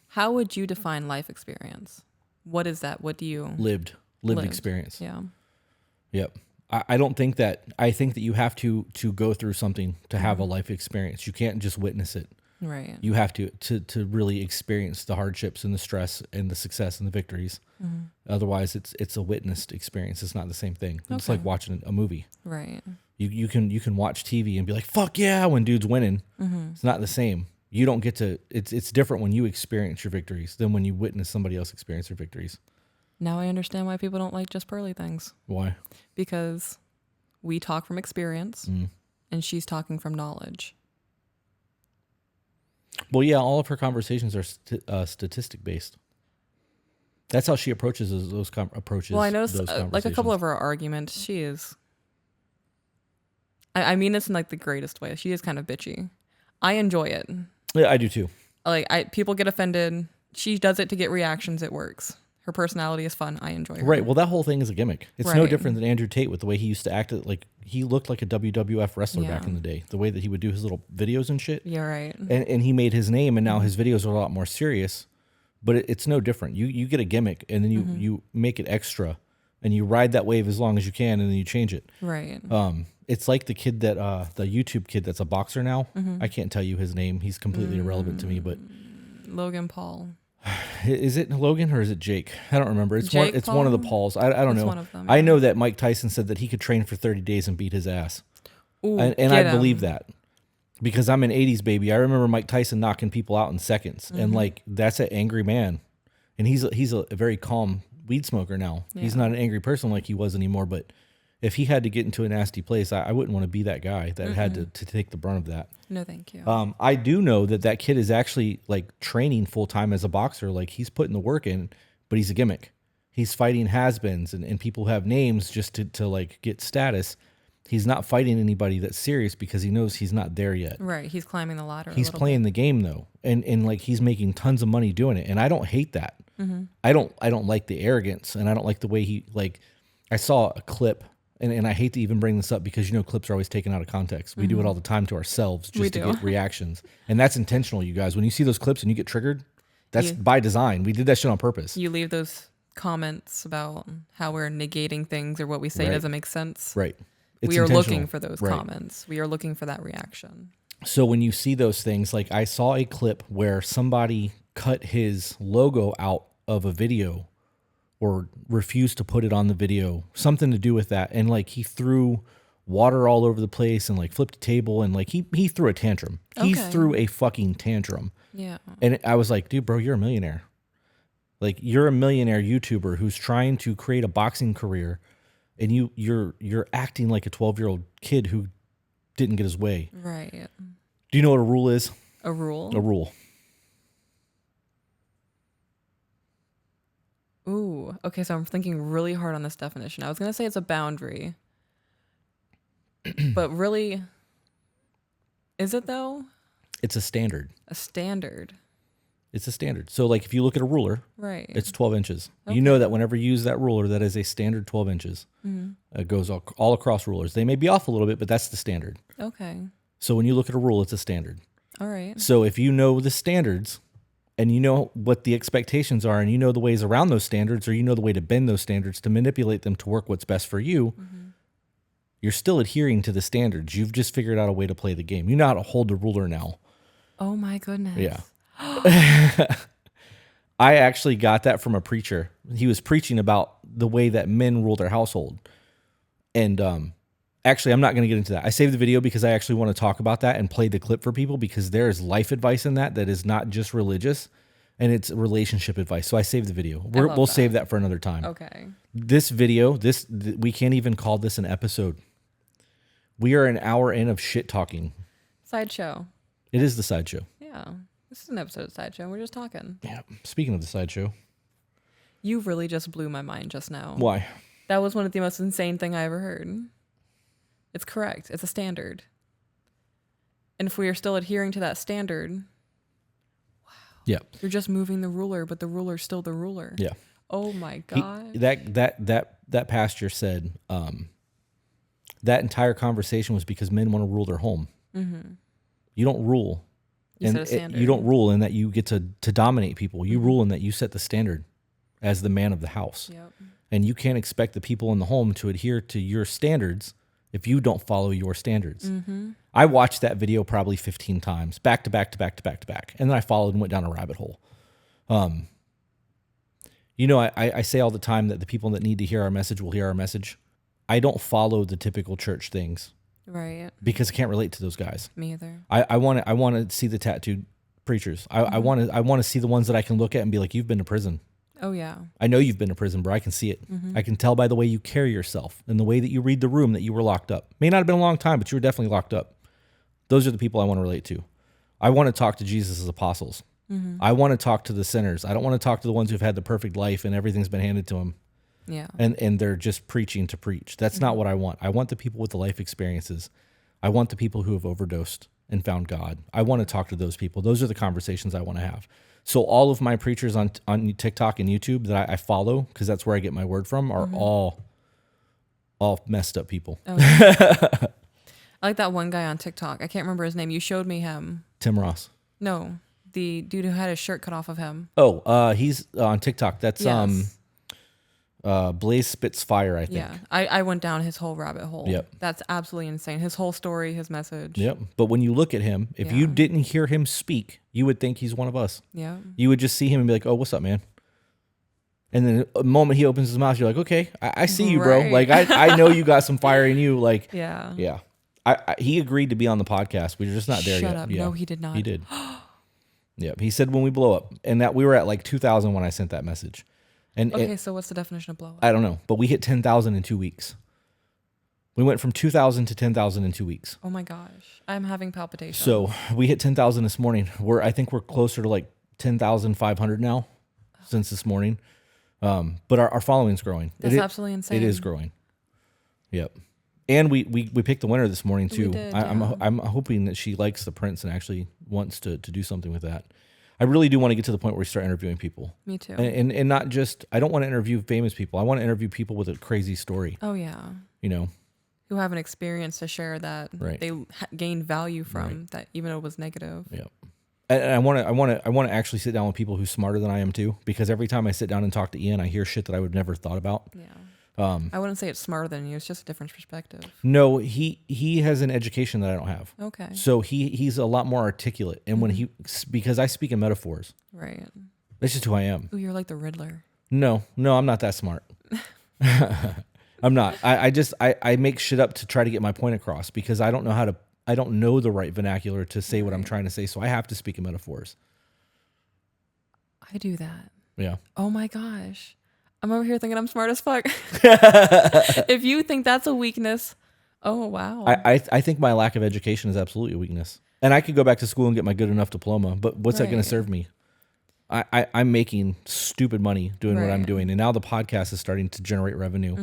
How would you define life experience? What is that? What do you... Lived experience. Yeah. Yep. I don't think that, I think that you have to go through something to have a life experience. You can't just witness it. Right. You have to really experience the hardships and the stress and the success and the victories. Otherwise, it's a witnessed experience. It's not the same thing. It's like watching a movie. Right. You can watch TV and be like, fuck yeah, when dude's winning. It's not the same. You don't get to, it's different when you experience your victories than when you witness somebody else experience their victories. Now I understand why people don't like just pearly things. Why? Because we talk from experience and she's talking from knowledge. Well, yeah, all of her conversations are statistic based. That's how she approaches those approaches. Well, I noticed those like a couple of her arguments, she is... I mean this in like the greatest way. She is kind of bitchy. I enjoy it. Yeah, I do too. Like people get offended. She does it to get reactions. It works. Her personality is fun. I enjoy her. Right. Well, that whole thing is a gimmick. It's no Right. different than Andrew Tate with the way he used to act. Like he looked like a WWF wrestler back in the day. The way that he would do his little videos and shit. Yeah, right. And he made his name, and now his videos are a lot more serious. But it's no different. You get a gimmick, and then you make it extra, and you ride that wave as long as you can, and then you change it. Right. It's like the kid that the YouTube kid that's a boxer now. I can't tell you his name. He's completely irrelevant to me. But Logan Paul. is it Logan or is it Jake? I don't remember. It's Jake It's one of the Paul? Pauls. I don't It's know. one of them, I yeah. know that Mike Tyson said that he could train for 30 days and beat his ass, Ooh, and I get believe him. that because I'm an '80s baby. I remember Mike Tyson knocking people out in seconds, and like that's an angry man, and he's a very calm weed smoker now. He's Yeah. not an angry person like he was anymore, but if he had to get into a nasty place, I wouldn't want to be that guy that had to take the brunt of that. No, thank you. I do know that kid is actually like training full time as a boxer. Like he's putting the work in, but he's a gimmick. He's fighting has-beens and people who have names just to like get status. He's not fighting anybody that's serious because he knows he's not there yet. Right. He's climbing the ladder. He's playing the game though, and like he's making tons of money doing it, and I don't hate that. I don't like the arrogance, and I don't like the way he like. I saw a clip, and I hate to even bring this up because clips are always taken out of context. We do it all the time to ourselves just to get reactions, and that's intentional, you guys. When you see those clips and you get triggered, that's by design. We did that shit on purpose. You leave those comments about how we're negating things or what we say Right. doesn't make sense. Right. It's We are intentional. looking for those Right. comments. We are looking for that reaction. So when you see those things, like I saw a clip where somebody cut his logo out of a video or refused to put it on the video, something to do with that. And like he threw water all over the place and like flipped a table and like he threw a tantrum. He Okay. threw a fucking tantrum. Yeah. And I was like, dude, bro, you're a millionaire. Like you're a millionaire YouTuber who's trying to create a boxing career, and you're acting like a 12-year-old kid who didn't get his way. Right. Do you know what a rule is? A rule. A rule. Ooh. Okay, so I'm thinking really hard on this definition. I was going to say it's a boundary. But really, is it though? It's a standard. A standard. It's a standard. So like if you look at a ruler, Right. it's 12 inches. You know that whenever you use that ruler, that is a standard 12 inches. It goes all across rulers. They may be off a little bit, but that's the standard. Okay. So when you look at a rule, it's a standard. All right. So if you know the standards and you know what the expectations are and you know the ways around those standards or you know the way to bend those standards to manipulate them to work what's best for you, you're still adhering to the standards. You've just figured out a way to play the game. You know how to hold the ruler now. Oh my goodness. Yeah. I actually got that from a preacher. He was preaching about the way that men rule their household. And actually, I'm not going to get into that. I saved the video because I actually want to talk about that and play the clip for people because there is life advice in that is not just religious, and it's relationship advice. So I saved the video. We'll save that for another time. Okay. This video, we can't even call this an episode. We are an hour in of shit talking. Sideshow. It is the sideshow. Yeah. This is an episode of Sideshow. We're just talking. Yeah. Speaking of the sideshow. You really just blew my mind just now. Why? That was one of the most insane thing I ever heard. It's correct. It's a standard. And if we are still adhering to that standard, Yeah. you're just moving the ruler, but the ruler's still the ruler. Yeah. Oh my God. That pastor said that entire conversation was because men want to rule their home. Mm-hmm. You don't rule. You set a standard. You don't rule in that you get to dominate people. You rule in that you set the standard as the man of the house. Yep. And you can't expect the people in the home to adhere to your standards if you don't follow your standards. Mm-hmm. I watched that video probably 15 times, back to back to back to back to back. And then I followed and went down a rabbit hole. I say all the time that the people that need to hear our message will hear our message. I don't follow the typical church things Right. because I can't relate to those guys. Me either. I want to see the tattooed preachers. I want to see the ones that I can look at and be like, you've been to prison. Oh, yeah. I know you've been to prison, bro. I can see it. I can tell by the way you carry yourself and the way that you read the room that you were locked up. May not have been a long time, but you were definitely locked up. Those are the people I want to relate to. I want to talk to Jesus' apostles. I want to talk to the sinners. I don't want to talk to the ones who've had the perfect life and everything's been handed to them. Yeah. And they're just preaching to preach. That's not what I want. I want the people with the life experiences. I want the people who have overdosed and found God. I want to talk to those people. Those are the conversations I want to have. So all of my preachers on TikTok and YouTube that I follow, because that's where I get my word from, are all messed up people. Oh, yeah. I like that one guy on TikTok. I can't remember his name. You showed me him. Tim Ross. No, the dude who had his shirt cut off of him. Oh, he's on TikTok. That's Yes. Blaze Spits Fire, I think. Yeah, I went down his whole rabbit hole. Yep. That's absolutely insane. His whole story, his message. Yep. But when you look at him, if you Yeah. didn't hear him speak, you would think he's one of us. Yeah. You would just see him and be like, "Oh, what's up, man?" And then the moment he opens his mouth, you're like, "Okay, I see you, bro. Right. Like, I know you got some fire in you." Like, Yeah. yeah. He agreed to be on the podcast. We're just not there Shut yet. up. Yeah. No, he did not. He did. Yeah. He said when we blow up, and that we were at like 2,000 when I sent that message. And Okay, so what's the definition of blow up? I don't know, but we hit 10,000 in 2 weeks. We went from 2,000 to 10,000 in 2 weeks. Oh my gosh, I'm having palpitations. So we hit 10,000 this morning. I think we're closer to like 10,500 now since this morning. But our following's growing. That's absolutely insane. It is growing. Yep. And we picked the winner this morning too. We did, I'm hoping that she likes the prints and actually wants to do something with that. I really do want to get to the point where we start interviewing people. Me too. And not just, I don't want to interview famous people. I want to interview people with a crazy story. Oh yeah. You know, Who have an experience to share that Right. they gained value from, that even though it was negative. yeah. And I want to actually sit down with people who's smarter than I am too, because every time I sit down and talk to Ian, I hear shit that I would never thought about. Yeah. I wouldn't say it's smarter than you. It's just a different perspective. No, he has an education that I don't have. Okay. So he's a lot more articulate, and when because I speak in metaphors, Right. that's just who I am. Ooh, you're like the Riddler. No, I'm not that smart. I'm not. I make shit up to try to get my point across because I don't know the right vernacular to say what I'm trying to say, so I have to speak in metaphors. I do that. Yeah. Oh my gosh. I'm over here thinking I'm smart as fuck. If you think that's a weakness, oh wow. I think my lack of education is absolutely a weakness. And I could go back to school and get my good enough diploma, but what's that going Right. to serve me? I'm making stupid money doing what I'm Right. doing, and now the podcast is starting to generate revenue.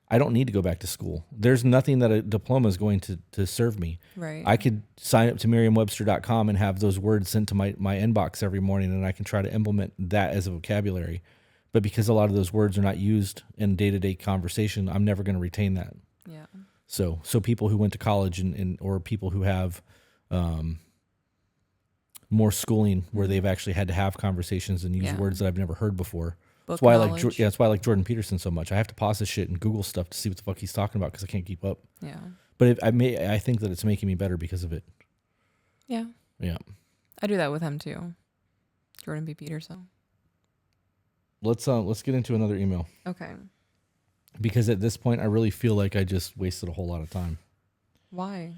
I don't need to go back to school. There's nothing that a diploma is going to serve me. Right. I could sign up to merriam-webster.com and have those words sent to my inbox every morning, and I can try to implement that as a vocabulary. But because a lot of those words are not used in day-to-day conversation, I'm never going to retain that. Yeah. So people who went to college and or people who have more schooling where they've actually had to have conversations and use Yeah. words that I've never heard before. Book That's why knowledge. that's why I like Jordan Peterson so much. I have to pause this shit and Google stuff to see what the fuck he's talking about because I can't keep up. Yeah. But I think that it's making me better because of it. Yeah. Yeah. I do that with him too. Jordan B. Peterson. Let's get into another email Okay. because at this point I really feel like I just wasted a whole lot of time. Why?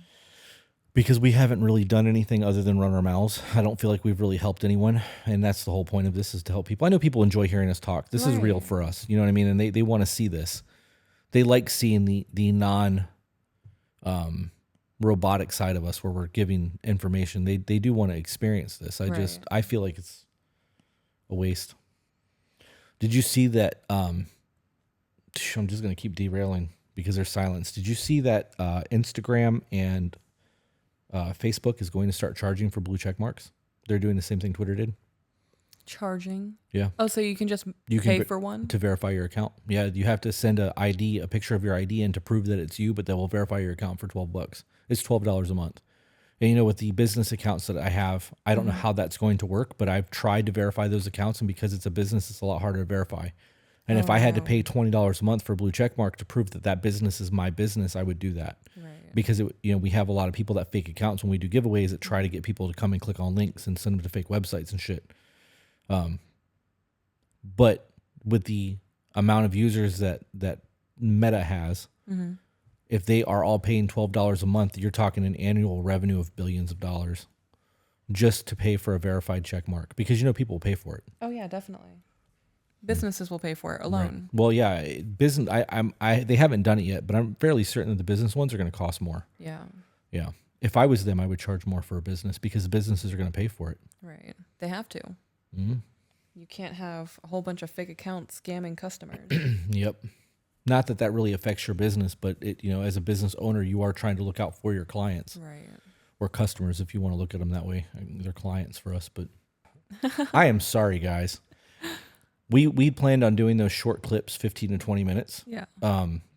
Because we haven't really done anything other than run our mouths. I don't feel like we've really helped anyone. And that's the whole point of this, is to help people. I know people enjoy hearing us talk. This is real Right. for us. You know what I mean? And they want to see this. They like seeing the non robotic side of us where we're giving information. They do want to experience this. Right. I feel like it's a waste. Did you see that? I'm just going to keep derailing because there's silence. Did you see that Instagram and Facebook is going to start charging for blue check marks? They're doing the same thing Twitter did. Charging? Yeah. Oh, so you can just You can pay ver- for one? To verify your account. Yeah, you have to send a picture of your ID in to prove that it's you, but they will verify your account for $12. It's $12 a month. And you know, with the business accounts that I have, I don't know how that's going to work, but I've tried to verify those accounts, and because it's a business, it's a lot harder to verify. And if I had to pay $20 a month for a blue check mark to prove that that business is my business, I would do that. Right. Because we have a lot of people that fake accounts when we do giveaways that try to get people to come and click on links and send them to fake websites and shit. But with the amount of users that Meta has, if they are all paying $12 a month, you're talking an annual revenue of billions of dollars just to pay for a verified check mark, because people will pay for it. Oh yeah, definitely. Businesses will pay for it alone. Well, yeah, business. They haven't done it yet, but I'm fairly certain that the business ones are going to cost more. Yeah. Yeah. If I was them, I would charge more for a business because the businesses are going to pay for it. Right. They have to. Mm-hmm. You can't have a whole bunch of fake accounts scamming customers. Yep. Not that really affects your business, but as a business owner, you are trying to look out for your clients Right. or customers, if you want to look at them that way. They're clients for us, but I am sorry, guys. We planned on doing those short clips, 15 to 20 minutes. Yeah.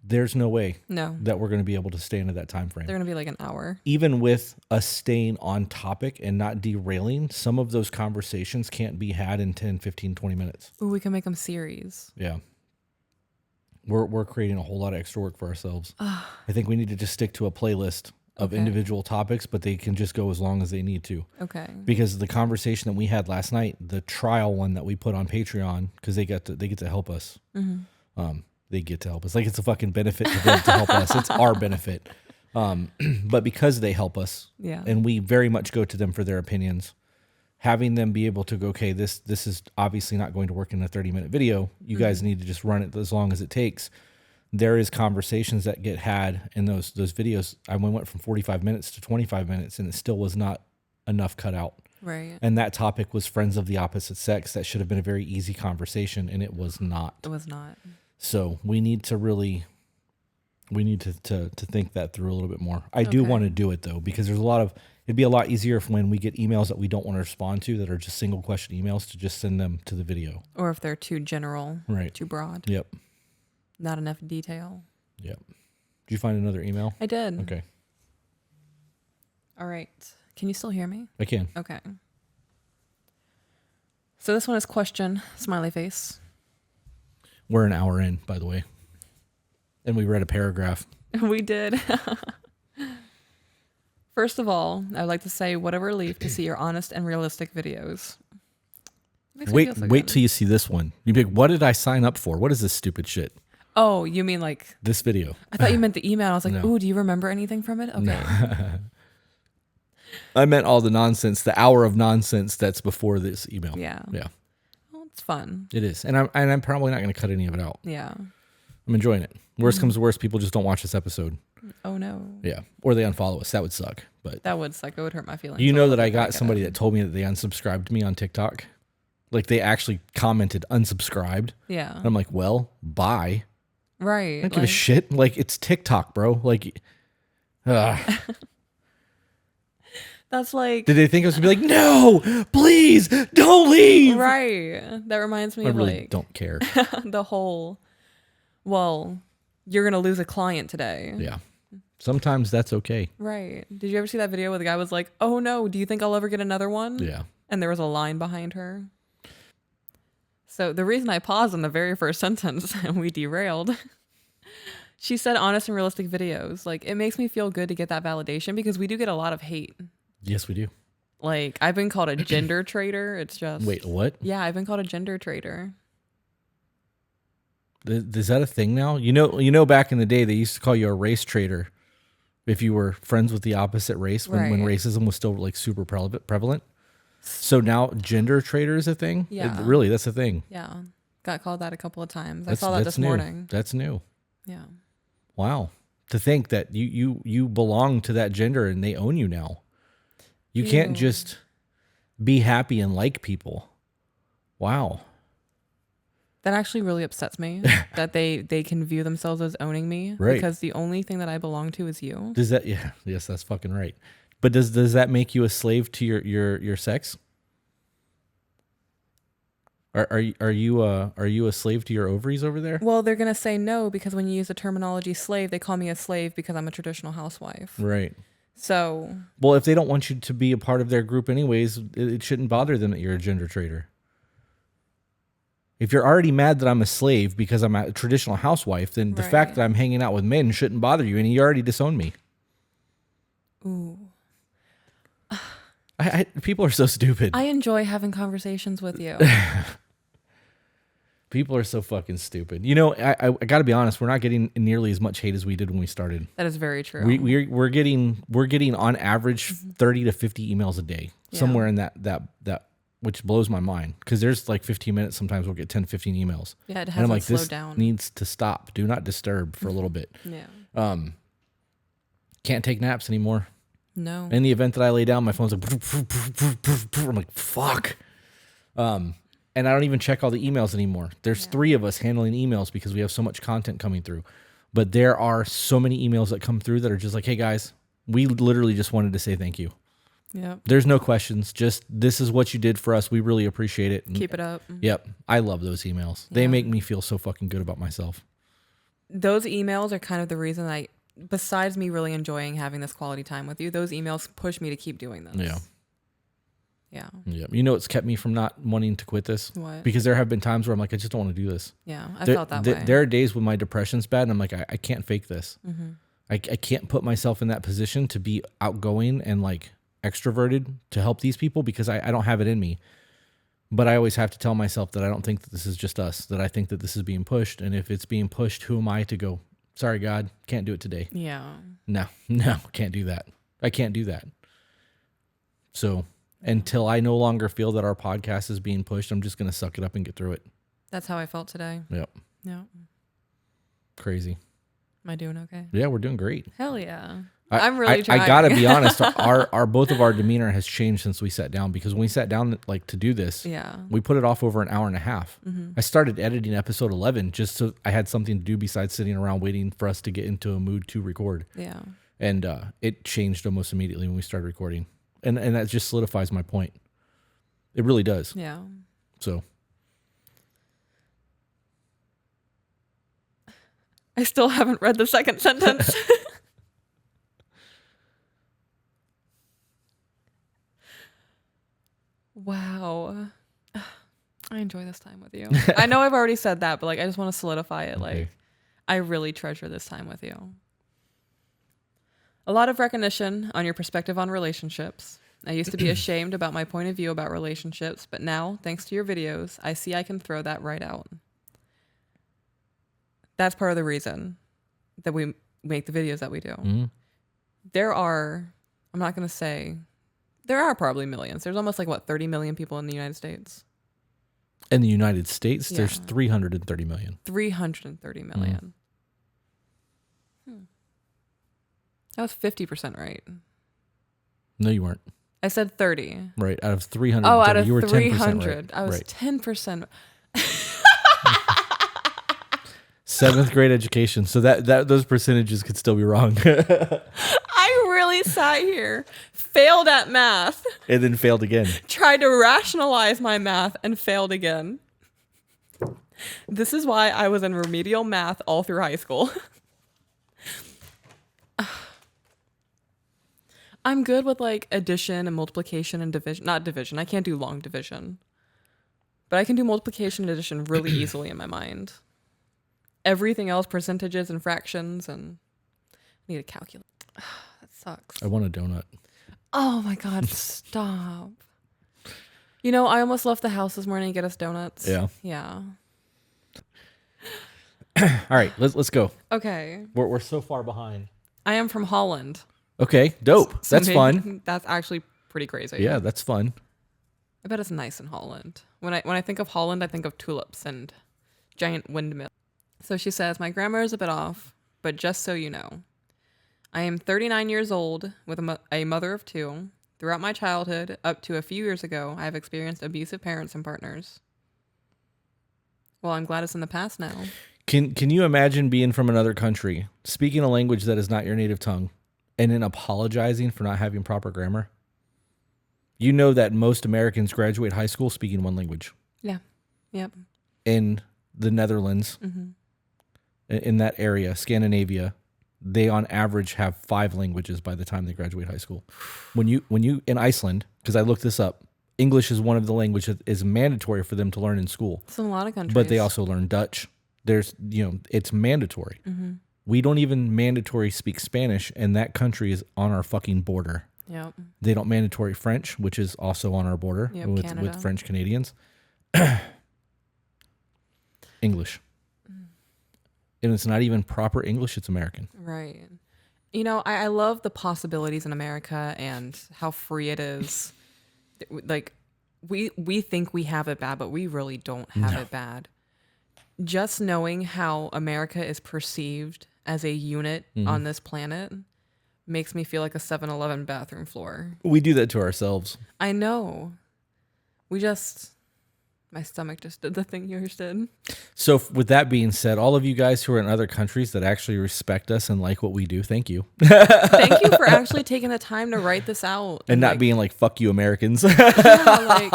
There's no way No. that we're going to be able to stay into that time frame. They're going to be like an hour. Even with us staying on topic and not derailing, some of those conversations can't be had in 10, 15, 20 minutes. Ooh, we can make them series. Yeah. We're creating a whole lot of extra work for ourselves. I think we need to just stick to a playlist of individual topics, but they can just go as long as they need to. Okay. Because the conversation that we had last night, the trial one that we put on Patreon, because they get to help us. They get to help us. Like it's a fucking benefit to them to help us. It's our benefit. But because they help us, and we very much go to them for their opinions, having them be able to go, okay, this is obviously not going to work in a 30-minute video. You guys need to just run it as long as it takes. There is conversations that get had in those videos. I went from 45 minutes to 25 minutes, and it still was not enough cut out. Right. And that topic was friends of the opposite sex. That should have been a very easy conversation, and it was not. It was not. So we need to really, to think that through a little bit more. I do want to do it though, because there's it'd be a lot easier if when we get emails that we don't want to respond to that are just single question emails to just send them to the video. Or if they're too general, right? Too broad. Yep. Not enough detail. Yep. Did you find another email? I did. Okay. All right. Can you still hear me? I can. Okay. So this one is question, smiley face. We're an hour in, by the way. And we read a paragraph. We did. First of all, I would like to say what a relief to see your honest and realistic videos. Wait till you see this one. You'd be like, what did I sign up for? What is this stupid shit? Oh, you mean like... This video. I thought you meant the email. I was like, No. ooh, do you remember anything from it? Okay. No. I meant all the nonsense, the hour of nonsense that's before this email. Yeah. Yeah. Well, it's fun. It is. And I'm probably not going to cut any of it out. Yeah. I'm enjoying it. Worst comes to worst, people just don't watch this episode. Oh, no. Yeah. Or they unfollow us. That would suck. But That would suck. It would hurt my feelings. you a know little that I bit, got get somebody it. that told me that they unsubscribed me on TikTok. Like they actually commented unsubscribed. Yeah. And I'm like, well, bye. Right. I don't give a shit. Like it's TikTok, bro. Like, That's like... did they think I was gonna be like, no, please don't leave? Right. That reminds me I of really like don't care. the whole, well, you're going to lose a client today. Yeah. Sometimes that's okay. Right. Did you ever see that video where the guy was like, oh no, do you think I'll ever get another one? Yeah. And there was a line behind her. So the reason I paused on the very first sentence and we derailed, she said honest and realistic videos. Like it makes me feel good to get that validation because we do get a lot of hate. Yes, we do. Like I've been called a gender traitor. It's just... Wait, what? Yeah, I've been called a gender traitor. Is that a thing now? You know, back in the day, they used to call you a race traitor if you were friends with the opposite race when Right. racism was still like super prevalent. So now gender traitor is a thing? Yeah. Really, that's a thing. Yeah. Got called that a couple of times. I That's, saw that that's this new. morning. That's new. Yeah. Wow. To think that you belong to that gender and they own you now. You can't Ew. just be happy and like people. Wow. That actually really upsets me that they can view themselves as owning me. Right. Because the only thing that I belong to is you. Does that? Yeah. Yes, that's fucking right. But does that make you a slave to your sex? Are you a slave to your ovaries over there? Well, they're going to say no because when you use the terminology slave, they call me a slave because I'm a traditional housewife. Right. So, Well, if they don't want you to be a part of their group anyways, it shouldn't bother them that you're a gender traitor. If you're already mad that I'm a slave because I'm a traditional housewife, then the Right. fact that I'm hanging out with men shouldn't bother you, and you already disowned me. ooh. People are so stupid. I enjoy having conversations with you. People are so fucking stupid. You know, I got to be honest. We're not getting nearly as much hate as we did when we started. That is very true. We're getting on average 30 to 50 emails a day, Yeah. somewhere in that which blows my mind because there's like 15 minutes. Sometimes we'll get 10, 15 emails. Yeah, it And I'm hasn't like, slowed this down. needs to stop. Do not disturb for a little bit. Yeah. Can't take naps anymore. No. In the event that I lay down, my phone's like, I'm like, fuck. And I don't even check all the emails anymore. There's 3 of us handling emails because we have so much content coming through. But there are so many emails that come through that are just like, hey guys, we literally just wanted to say thank you. Yep. There's no questions. Just this is what you did for us. We really appreciate it. And Keep it up. Yep. I love those emails. They Yeah. make me feel so fucking good about myself. Those emails are kind of the reason besides me really enjoying having this quality time with you, those emails push me to keep doing this. Yeah. Yeah. Yeah. You know what's kept me from not wanting to quit this? What? Because there have been times where I'm like, I just don't want to do this. Yeah, I felt that way. There are days when my depression's bad and I'm like, I can't fake this. Mm-hmm. I can't put myself in that position to be outgoing and like extroverted to help these people because I don't have it in me. But I always have to tell myself that I don't think that this is just us, that I think that this is being pushed. And if it's being pushed, who am I to go, sorry, God, can't do it today. Yeah. No, can't do that. I can't do that. So until I no longer feel that our podcast is being pushed, I'm just going to suck it up and get through it. That's how I felt today. Yep. Yeah. Crazy. Am I doing okay? Yeah, we're doing great. Hell yeah. I'm really trying. I gotta be honest. Our both of our demeanor has changed since we sat down because when we sat down like to do this, we put it off over an hour and a half. Mm-hmm. I started editing episode 11 just so I had something to do besides sitting around waiting for us to get into a mood to record. Yeah. And it changed almost immediately when we started recording, and that just solidifies my point. It really does. Yeah. So. I still haven't read the second sentence. Wow. I enjoy this time with you. I know I've already said that, but like I just want to solidify it. Okay. Like I really treasure this time with you. A lot of recognition on your perspective on relationships. I used to be ashamed about my point of view about relationships, but now, thanks to your videos, I see I can throw that right out. That's part of the reason that we make the videos that we do. Mm-hmm. There are probably millions. There's almost like 30 million people in the United States. In the United States, there's 330 million. 330 million. That was 50% right. No, you weren't. I said 30. Right. Out of 300. Oh, out of you were 300. 10% right. I was right. 10%. 7th grade education. So that those percentages could still be wrong. I really sat here, failed at math, and then failed again. tried to rationalize my math and failed again. This is why I was in remedial math all through high school. I'm good with like addition and multiplication and division. Not division. I can't do long division. But I can do multiplication and addition really easily in my mind. Everything else, percentages and fractions, and I need a calculator. That sucks. I want a donut. Oh my God, stop. You know, I almost left the house this morning to get us donuts. Yeah. Yeah. All right, let's go. Okay. We're so far behind. I am from Holland. Okay, dope. So That's fun. That's actually pretty crazy. Yeah, that's fun. I bet it's nice in Holland. When I think of Holland, I think of tulips and giant windmills. So she says, my grammar is a bit off, but just so you know, I am 39 years old with a mother of 2. Throughout my childhood, up to a few years ago, I have experienced abusive parents and partners. Well, I'm glad it's in the past now. Can you imagine being from another country, speaking a language that is not your native tongue, and then apologizing for not having proper grammar? You know that most Americans graduate high school speaking one language. Yeah. Yep. In the Netherlands, in that area, Scandinavia, they on average have 5 languages by the time they graduate high school. When you in Iceland, because I looked this up, English is one of the languages that is mandatory for them to learn in school. It's in a lot of countries. But they also learn Dutch. It's mandatory. We don't even mandatory speak Spanish, and that country is on our fucking border. Yep. They don't mandatory French, which is also on our border with French Canadians. English. And it's not even proper English, it's American. Right. You know, I love the possibilities in America and how free it is. Like, we think we have it bad, but we really don't have it bad. Just knowing how America is perceived as a unit on this planet makes me feel like a 7-Eleven bathroom floor. We do that to ourselves. I know. My stomach just did the thing yours did. So with that being said, all of you guys who are in other countries that actually respect us and like what we do, thank you. Thank you for actually taking the time to write this out. And not being like, fuck you, Americans. Yeah, like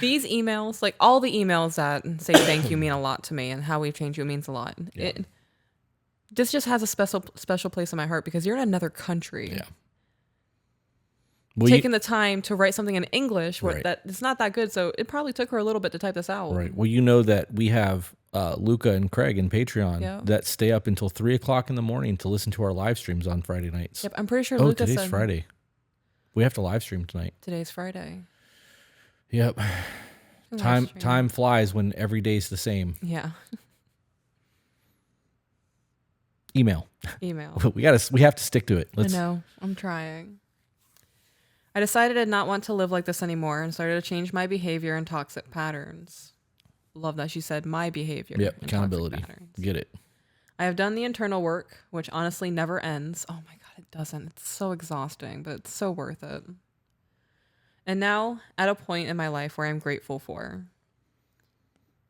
these emails, like all the emails that say thank you mean a lot to me, and how we've changed you means a lot. Yeah. This just has a special place in my heart because you're in another country. Yeah. Well, taken the time to write something in English where Right. that it's not that good. So it probably took her a little bit to type this out. Right. Well, you know that we have Luca and Craig in Patreon Yeah. that stay up until 3:00 in the morning to listen to our live streams on Friday nights. Yep, I'm pretty sure Oh, Lucas today's said Friday. We have to live stream tonight. today's Friday. Yep. Live stream. Time flies when every day's the same. Yeah. Email. Email. We have to stick to it. I know. I'm trying. I decided I did not want to live like this anymore and started to change my behavior and toxic patterns. Love that she said my behavior. Yep. and Accountability. toxic patterns. Get it. I have done the internal work, which honestly never ends. Oh my God, it doesn't. It's so exhausting, but it's so worth it. And now, at a point in my life where I'm grateful for.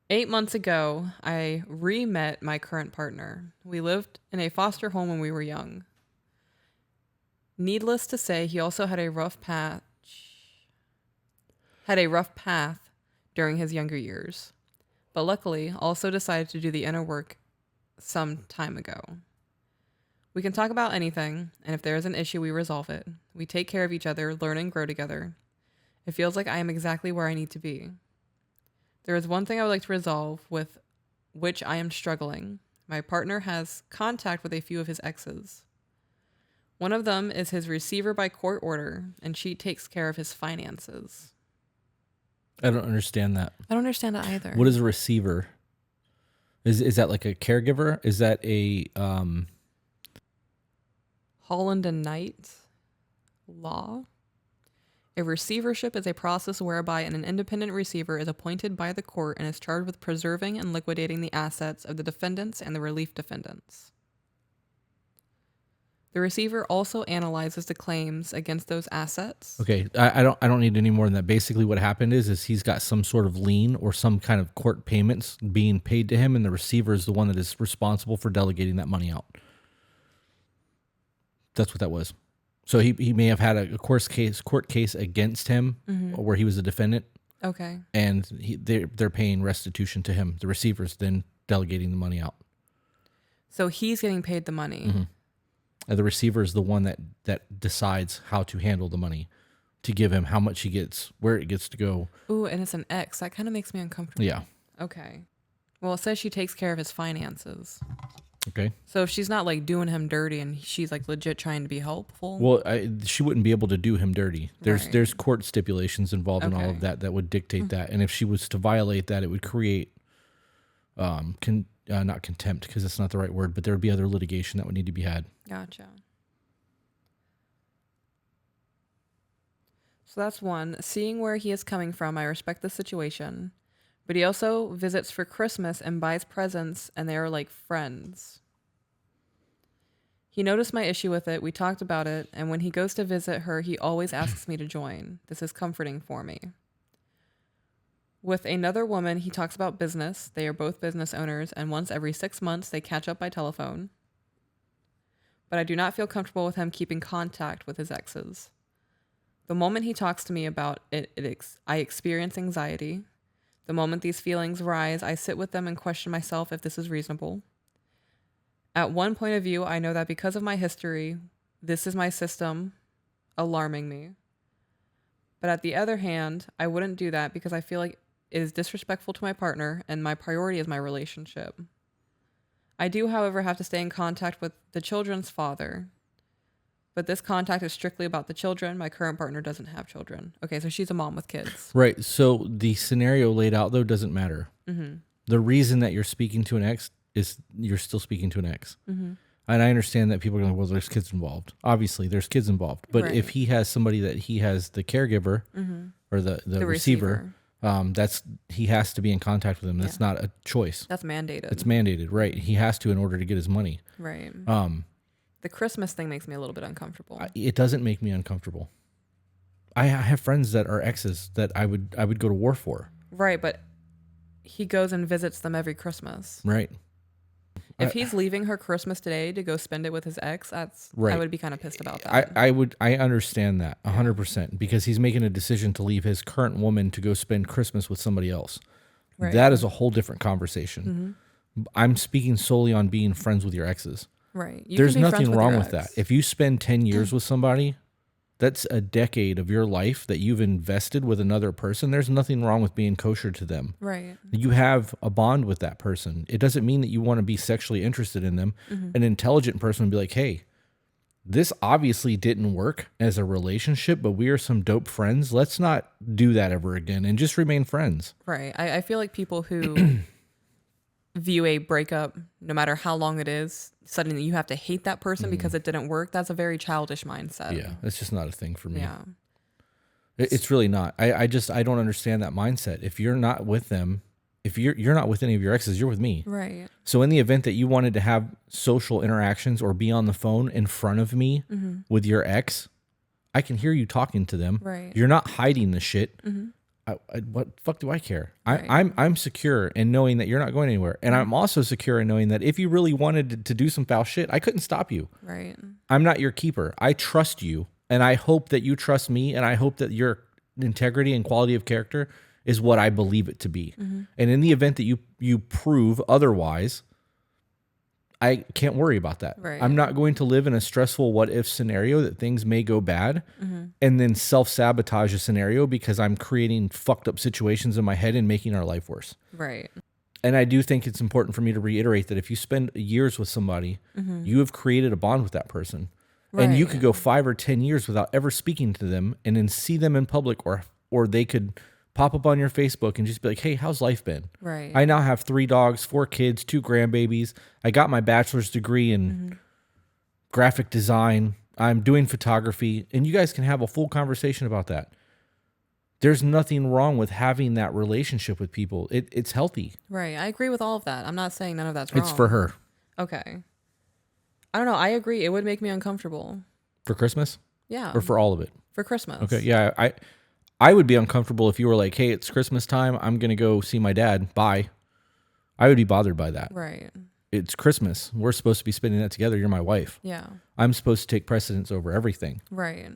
8 months ago, I re-met my current partner. We lived in a foster home when we were young. Needless to say, he also had a rough path during his younger years, but luckily also decided to do the inner work some time ago. We can talk about anything, and if there is an issue, we resolve it. We take care of each other, learn and grow together. It feels like I am exactly where I need to be. There is one thing I would like to resolve with which I am struggling. My partner has contact with a few of his exes. One of them is his receiver by court order, and she takes care of his finances. I don't understand that. I don't understand that either. What is a receiver? Is that like a caregiver? Is that a Holland and Knight law? A receivership is a process whereby an independent receiver is appointed by the court and is charged with preserving and liquidating the assets of the defendants and the relief defendants. The receiver also analyzes the claims against those assets. Okay, I don't need any more than that. Basically, what happened is he's got some sort of lien or some kind of court payments being paid to him, and the receiver is the one that is responsible for delegating that money out. That's what that was. So he may have had a court case against him, where he was a defendant, Okay. and they're paying restitution to him. The receiver's then delegating the money out. So he's getting paid the money. Mm-hmm. And the receiver is the one that decides how to handle the money, to give him how much he gets, where it gets to go. Ooh, and it's an ex. That kind of makes me uncomfortable. Yeah. Okay. Well, it says she takes care of his finances. Okay. So if she's not like doing him dirty and she's like legit trying to be helpful. Well, she wouldn't be able to do him dirty. Right. There's court stipulations involved in all Okay. of that would dictate that. And if she was to violate that, it would create not contempt, because it's not the right word, but there would be other litigation that would need to be had. Gotcha. So that's one. Seeing where he is coming from, I respect the situation. But he also visits for Christmas and buys presents, and they are like friends. He noticed my issue with it. We talked about it, and when he goes to visit her, he always asks me to join. This is comforting for me. With another woman, he talks about business. They are both business owners, and once every 6 months, they catch up by telephone. But I do not feel comfortable with him keeping contact with his exes. The moment he talks to me about it, I experience anxiety. The moment these feelings rise, I sit with them and question myself if this is reasonable. At one point of view, I know that because of my history, this is my system alarming me. But at the other hand, I wouldn't do that because I feel like it is disrespectful to my partner, and my priority is my relationship. I do, however, have to stay in contact with the children's father. But this contact is strictly about the children. My current partner doesn't have children. Okay, so she's a mom with kids. Right. So the scenario laid out, though, doesn't matter. Mm-hmm. The reason that you're speaking to an ex is you're still speaking to an ex. Mm-hmm. And I understand that people are going, well, there's kids involved. Obviously, there's kids involved. But Right. if he has somebody that he has the caregiver or the receiver, he has to be in contact with them. That's not a choice. That's mandated. It's mandated, right? He has to in order to get his money. Right. The Christmas thing makes me a little bit uncomfortable. It doesn't make me uncomfortable. I have friends that are exes that I would go to war for. Right, but he goes and visits them every Christmas. Right. If he's leaving her Christmas today to go spend it with his ex, Right. I would be kind of pissed about that. I understand that 100%, because he's making a decision to leave his current woman to go spend Christmas with somebody else. Right. That is a whole different conversation. I'm speaking solely on being friends with your exes. Right. You There's can be friends nothing wrong your with that. ex. If you spend 10 years with somebody, That's a decade of your life that you've invested with another person. There's nothing wrong with being kosher to them. Right. You have a bond with that person. It doesn't mean that you want to be sexually interested in them. An intelligent person would be like, hey, this obviously didn't work as a relationship, but we are some dope friends. Let's not do that ever again and just remain friends. Right. I feel like people who view a breakup, no matter how long it is, suddenly you have to hate that person because it didn't work. That's a very childish mindset. Yeah, that's just not a thing for me. Yeah. It's really not. I don't understand that mindset. If you're not with them, if you're not with any of your exes, you're with me. Right. So in the event that you wanted to have social interactions or be on the phone in front of me with your ex, I can hear you talking to them. Right. You're not hiding the shit. What the fuck do I care? Right. I'm secure in knowing that you're not going anywhere. And I'm also secure in knowing that if you really wanted to do some foul shit, I couldn't stop you. Right. I'm not your keeper. I trust you. And I hope that you trust me. And I hope that your integrity and quality of character is what I believe it to be. And in the event that you prove otherwise, I can't worry about that. Right. I'm not going to live in a stressful what if scenario that things may go bad and then self-sabotage a scenario because I'm creating fucked up situations in my head and making our life worse. Right. And I do think it's important for me to reiterate that if you spend years with somebody, you have created a bond with that person. And you Right. could go 5 or 10 years without ever speaking to them and then see them in public or they could pop up on your Facebook and just be like, hey, how's life been? Right. I now have 3 dogs, 4 kids, 2 grandbabies. I got my bachelor's degree in graphic design. I'm doing photography. And you guys can have a full conversation about that. There's nothing wrong with having that relationship with people. It's healthy. Right. I agree with all of that. I'm not saying none of that's wrong. It's for her. Okay. I don't know. I agree. It would make me uncomfortable. For Christmas? Yeah. Or for all of it? For Christmas. Okay. Yeah. I would be uncomfortable if you were like, hey, it's Christmas time. I'm going to go see my dad. Bye. I would be bothered by that. Right. It's Christmas. We're supposed to be spending that together. You're my wife. Yeah. I'm supposed to take precedence over everything. Right.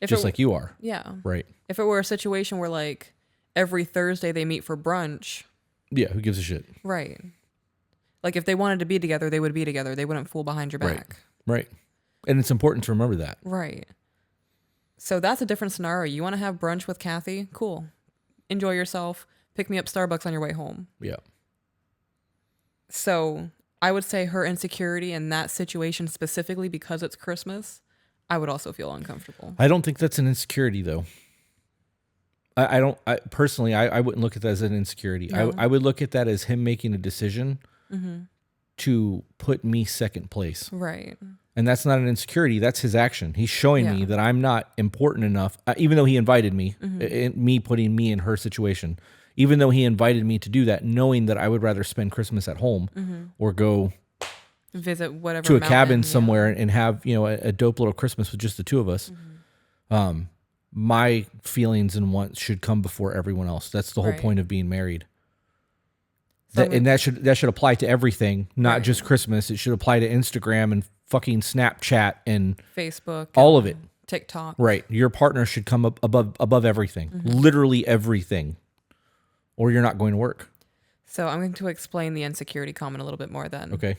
If Just like you are. Yeah. Right. If it were a situation where like every Thursday they meet for brunch. Yeah. Who gives a shit? Right. Like if they wanted to be together, they would be together. They wouldn't fool behind your back. Right. And it's important to remember that. Right. So that's a different scenario. You want to have brunch with Kathy? Cool. Enjoy yourself. Pick me up Starbucks on your way home. Yeah. So I would say her insecurity in that situation specifically because it's Christmas, I would also feel uncomfortable. I don't think that's an insecurity though. I personally wouldn't look at that as an insecurity. No. I would look at that as him making a decision to put me second place. Right. And that's not an insecurity. That's his action. He's showing me that I'm not important enough, even though he invited me, me putting me in her situation, even though he invited me to do that, knowing that I would rather spend Christmas at home or go visit whatever to a mountain, cabin somewhere and have, a dope little Christmas with just the two of us. My feelings and wants should come before everyone else. That's the whole Right. point of being married. So That should apply to everything, not just Christmas. It should apply to Instagram and fucking Snapchat and Facebook, all of it. TikTok. Right. Your partner should come up above everything. Literally everything. Or you're not going to work. So I'm going to explain the insecurity comment a little bit more then. Okay.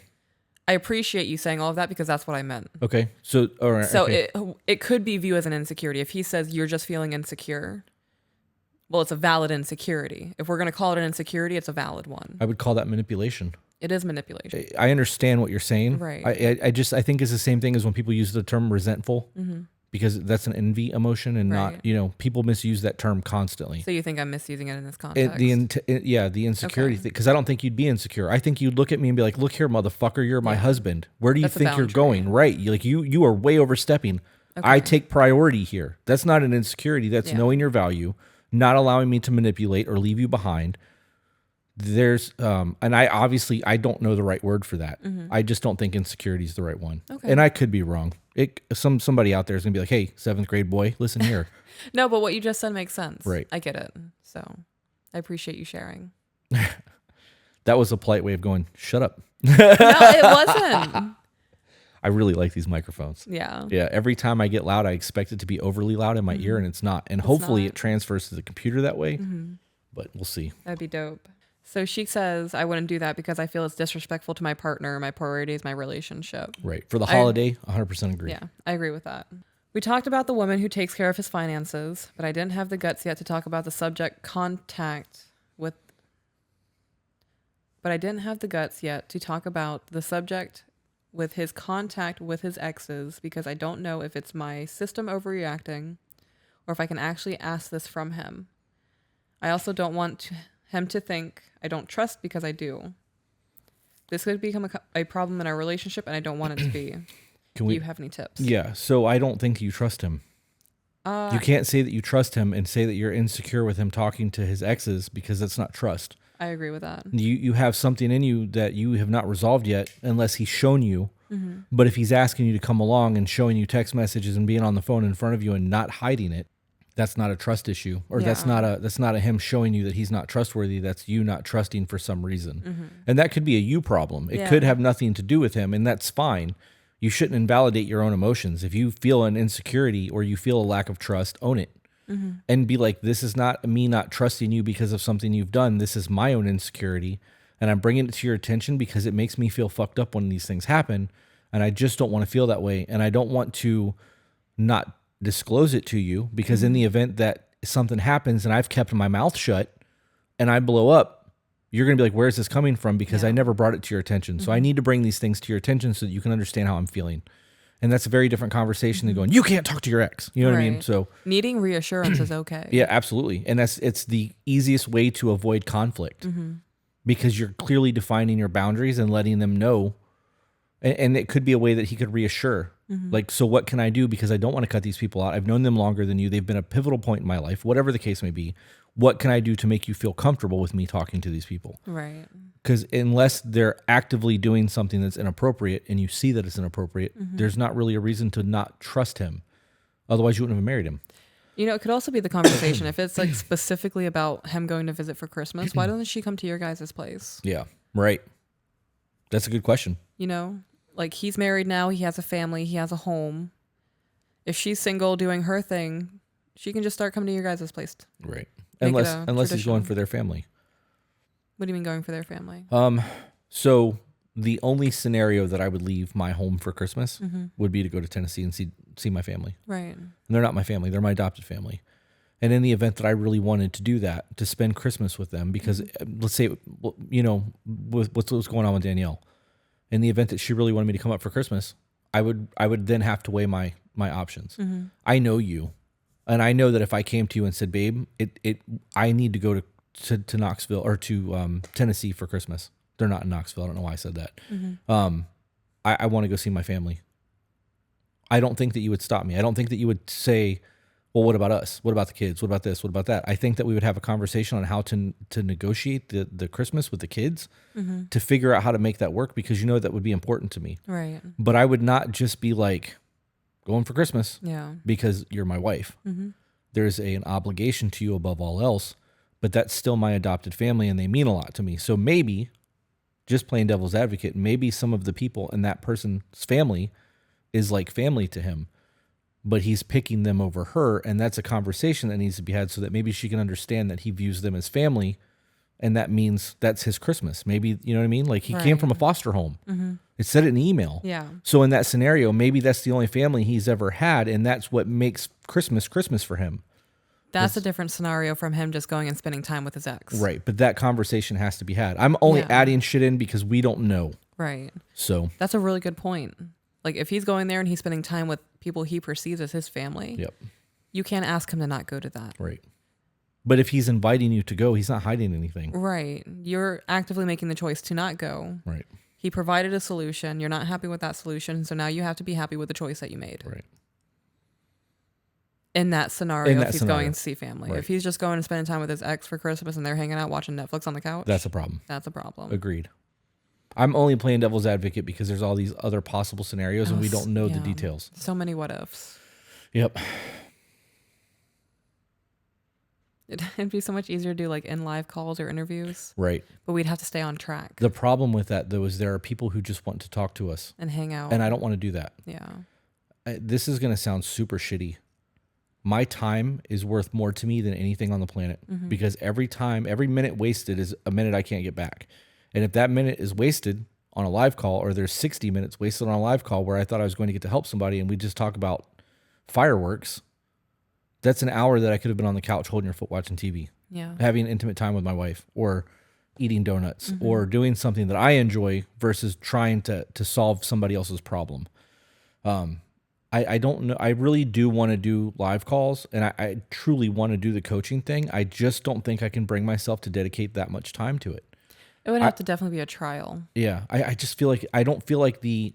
I appreciate you saying all of that because that's what I meant. Okay. So all right. So okay. it could be viewed as an insecurity. If he says you're just feeling insecure, well, it's a valid insecurity. If we're going to call it an insecurity, it's a valid one. I would call that manipulation. It is manipulation. I understand what you're saying. Right. I think it's the same thing as when people use the term resentful because that's an envy emotion and Right. not, people misuse that term constantly. So you think I'm misusing it in this context? The insecurity Okay. thing, because I don't think you'd be insecure. I think you'd look at me and be like, "Look here, motherfucker, you're my husband. Where do you That's a think you're boundary. going?" Right? You are way overstepping. I Okay. take priority here. That's not an insecurity. That's knowing your value, not allowing me to manipulate or leave you behind. There's and I don't know the right word for that. I just don't think insecurity is the right one. Okay. And I could be wrong. Somebody out there is gonna be like, "Hey, 7th grade boy, listen here." No, but what you just said makes sense. Right. I get it. So I appreciate you sharing. That was a polite way of going, "Shut up." No, it wasn't. I really like these microphones. Yeah. Yeah, every time I get loud, I expect it to be overly loud in my ear, and it's not. And hopefully not. it transfers to the computer that way, but we'll see. That'd be dope. So she says, I wouldn't do that because I feel it's disrespectful to my partner. My priority is my relationship. Right. For the holiday, 100% agree. Yeah, I agree with that. We talked about the woman who takes care of his finances, but I didn't have the guts yet to talk about the subject contact with. But I didn't have the guts yet to talk about the subject with his contact with his exes because I don't know if it's my system overreacting or if I can actually ask this from him. I also don't want him to think I don't trust because I do. This could become a problem in our relationship and I don't want it to be. Do you have any tips? Yeah, so I don't think you trust him. You can't say that you trust him and say that you're insecure with him talking to his exes because that's not trust. I agree with that. You have something in you that you have not resolved yet unless he's shown you. Mm-hmm. But if he's asking you to come along and showing you text messages and being on the phone in front of you and not hiding it, that's not a trust issue. Or that's not a him showing you that he's not trustworthy. That's you not trusting for some reason. Mm-hmm. And that could be a you problem. It could have nothing to do with him, and that's fine. You shouldn't invalidate your own emotions. If you feel an insecurity or you feel a lack of trust, own it. Mm-hmm. And be like, this is not me not trusting you because of something you've done. This is my own insecurity. And I'm bringing it to your attention because it makes me feel fucked up when these things happen. And I just don't want to feel that way. And I don't want to not disclose it to you because in the event that something happens and I've kept my mouth shut and I blow up, you're going to be like, where's this coming from? Because I never brought it to your attention. So I need to bring these things to your attention so that you can understand how I'm feeling. And that's a very different conversation than going, you can't talk to your ex. You know what I mean? So needing reassurance is okay. Yeah, absolutely. And it's the easiest way to avoid conflict because you're clearly defining your boundaries and letting them know. And it could be a way that he could reassure. Like, so what can I do? Because I don't want to cut these people out. I've known them longer than you. They've been a pivotal point in my life, whatever the case may be. What can I do to make you feel comfortable with me talking to these people? Right. Because unless they're actively doing something that's inappropriate and you see that it's inappropriate, there's not really a reason to not trust him. Otherwise, you wouldn't have married him. You know, it could also be the conversation. If it's like specifically about him going to visit for Christmas, why doesn't she come to your guys' place? Yeah, right. That's a good question. You know, like he's married now. He has a family. He has a home. If she's single doing her thing, she can just start coming to your guys' place. Right. Unless he's going for their family. What do you mean going for their family? So the only scenario that I would leave my home for Christmas would be to go to Tennessee and see my family. Right. And they're not my family. They're my adopted family. And in the event that I really wanted to do that, to spend Christmas with them, because let's say, you know, with what's going on with Danielle, in the event that she really wanted me to come up for Christmas, I would then have to weigh my options. I know you. And I know that if I came to you and said, babe, I need to go to Knoxville or to Tennessee for Christmas. They're not in Knoxville. I don't know why I said that. I want to go see my family. I don't think that you would stop me. I don't think that you would say, well, what about us? What about the kids? What about this? What about that? I think that we would have a conversation on how to negotiate the Christmas with the kids to figure out how to make that work because you know that would be important to me. Right. But I would not just be like, going for Christmas because you're my wife. There's an obligation to you above all else, but that's still my adopted family and they mean a lot to me. So maybe, just playing devil's advocate, maybe some of the people in that person's family is like family to him, but he's picking them over her. And that's a conversation that needs to be had so that maybe she can understand that he views them as family. And that means that's his Christmas. Maybe, you know what I mean? Like he came from a foster home. It said it in the email. Yeah. So in that scenario, maybe that's the only family he's ever had. And that's what makes Christmas for him. That's a different scenario from him just going and spending time with his ex. Right. But that conversation has to be had. I'm only adding shit in because we don't know. Right. So that's a really good point. Like if he's going there and he's spending time with people he perceives as his family, you can't ask him to not go to that. Right. But if he's inviting you to go, he's not hiding anything. Right. You're actively making the choice to not go. Right. He provided a solution. You're not happy with that solution. So now you have to be happy with the choice that you made. Right. In that scenario, if he's going to see family. Right. If he's just going and spending time with his ex for Christmas and they're hanging out watching Netflix on the couch. That's a problem. That's a problem. Agreed. I'm only playing devil's advocate because there's all these other possible scenarios and we don't know the details. So many what ifs. Yep. It'd be so much easier to do like in live calls or interviews. Right. But we'd have to stay on track. The problem with that, though, is there are people who just want to talk to us. And hang out. And I don't want to do that. Yeah. This is going to sound super shitty. My time is worth more to me than anything on the planet because every minute wasted is a minute I can't get back. And if that minute is wasted on a live call or there's 60 minutes wasted on a live call where I thought I was going to get to help somebody and we just talk about fireworks, that's an hour that I could have been on the couch holding your foot watching TV, Yeah. having intimate time with my wife, or eating donuts, or doing something that I enjoy versus trying to solve somebody else's problem. I don't know. I really do want to do live calls, and I truly want to do the coaching thing. I just don't think I can bring myself to dedicate that much time to it. It would have to definitely be a trial. Yeah, I just feel like I don't feel like the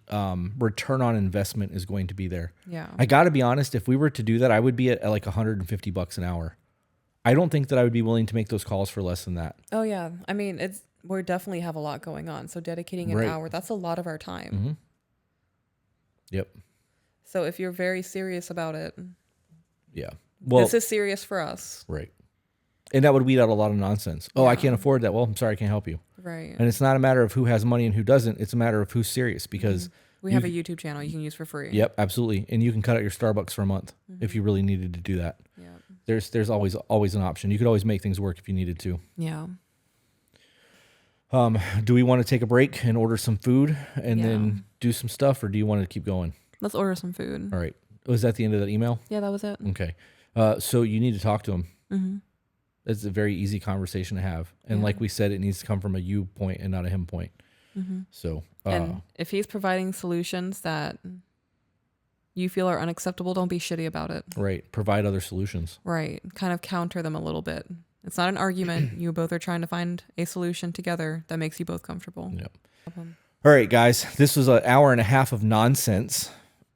return on investment is going to be there. Yeah. I got to be honest. If we were to do that, I would be at like $150 an hour. I don't think that I would be willing to make those calls for less than that. Oh yeah. I mean, we definitely have a lot going on. So dedicating an hour, that's a lot of our time. Mm-hmm. Yep. So if you're very serious about it, yeah. Well, this is serious for us. Right. And that would weed out a lot of nonsense. Oh, I can't afford that. Well, I'm sorry, I can't help you. Right. And it's not a matter of who has money and who doesn't. It's a matter of who's serious, because we have a YouTube channel you can use for free. Yep, absolutely. And you can cut out your Starbucks for a month if you really needed to do that. Yeah. There's always an option. You could always make things work if you needed to. Yeah. Do we want to take a break and order some food and then do some stuff, or do you want to keep going? Let's order some food. All right. Was that the end of that email? Yeah, that was it. Okay. So you need to talk to him. Mm-hmm. It's a very easy conversation to have. And like we said, it needs to come from a you point and not a him point. Mm-hmm. So, and if he's providing solutions that you feel are unacceptable, don't be shitty about it. Right. Provide other solutions. Right. Kind of counter them a little bit. It's not an argument. You both are trying to find a solution together that makes you both comfortable. Yep. All right, guys. This was an hour and a half of nonsense,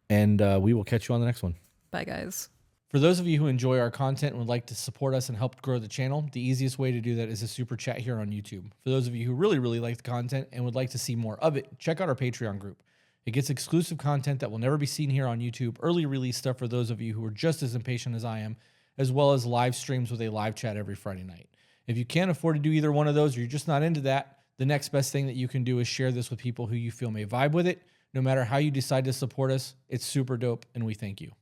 and we will catch you on the next one. Bye, guys. For those of you who enjoy our content and would like to support us and help grow the channel, the easiest way to do that is a super chat here on YouTube. For those of you who really, really like the content and would like to see more of it, check out our Patreon group. It gets exclusive content that will never be seen here on YouTube, early release stuff for those of you who are just as impatient as I am, as well as live streams with a live chat every Friday night. If you can't afford to do either one of those, or you're just not into that, the next best thing that you can do is share this with people who you feel may vibe with it. No matter how you decide to support us, it's super dope, and we thank you.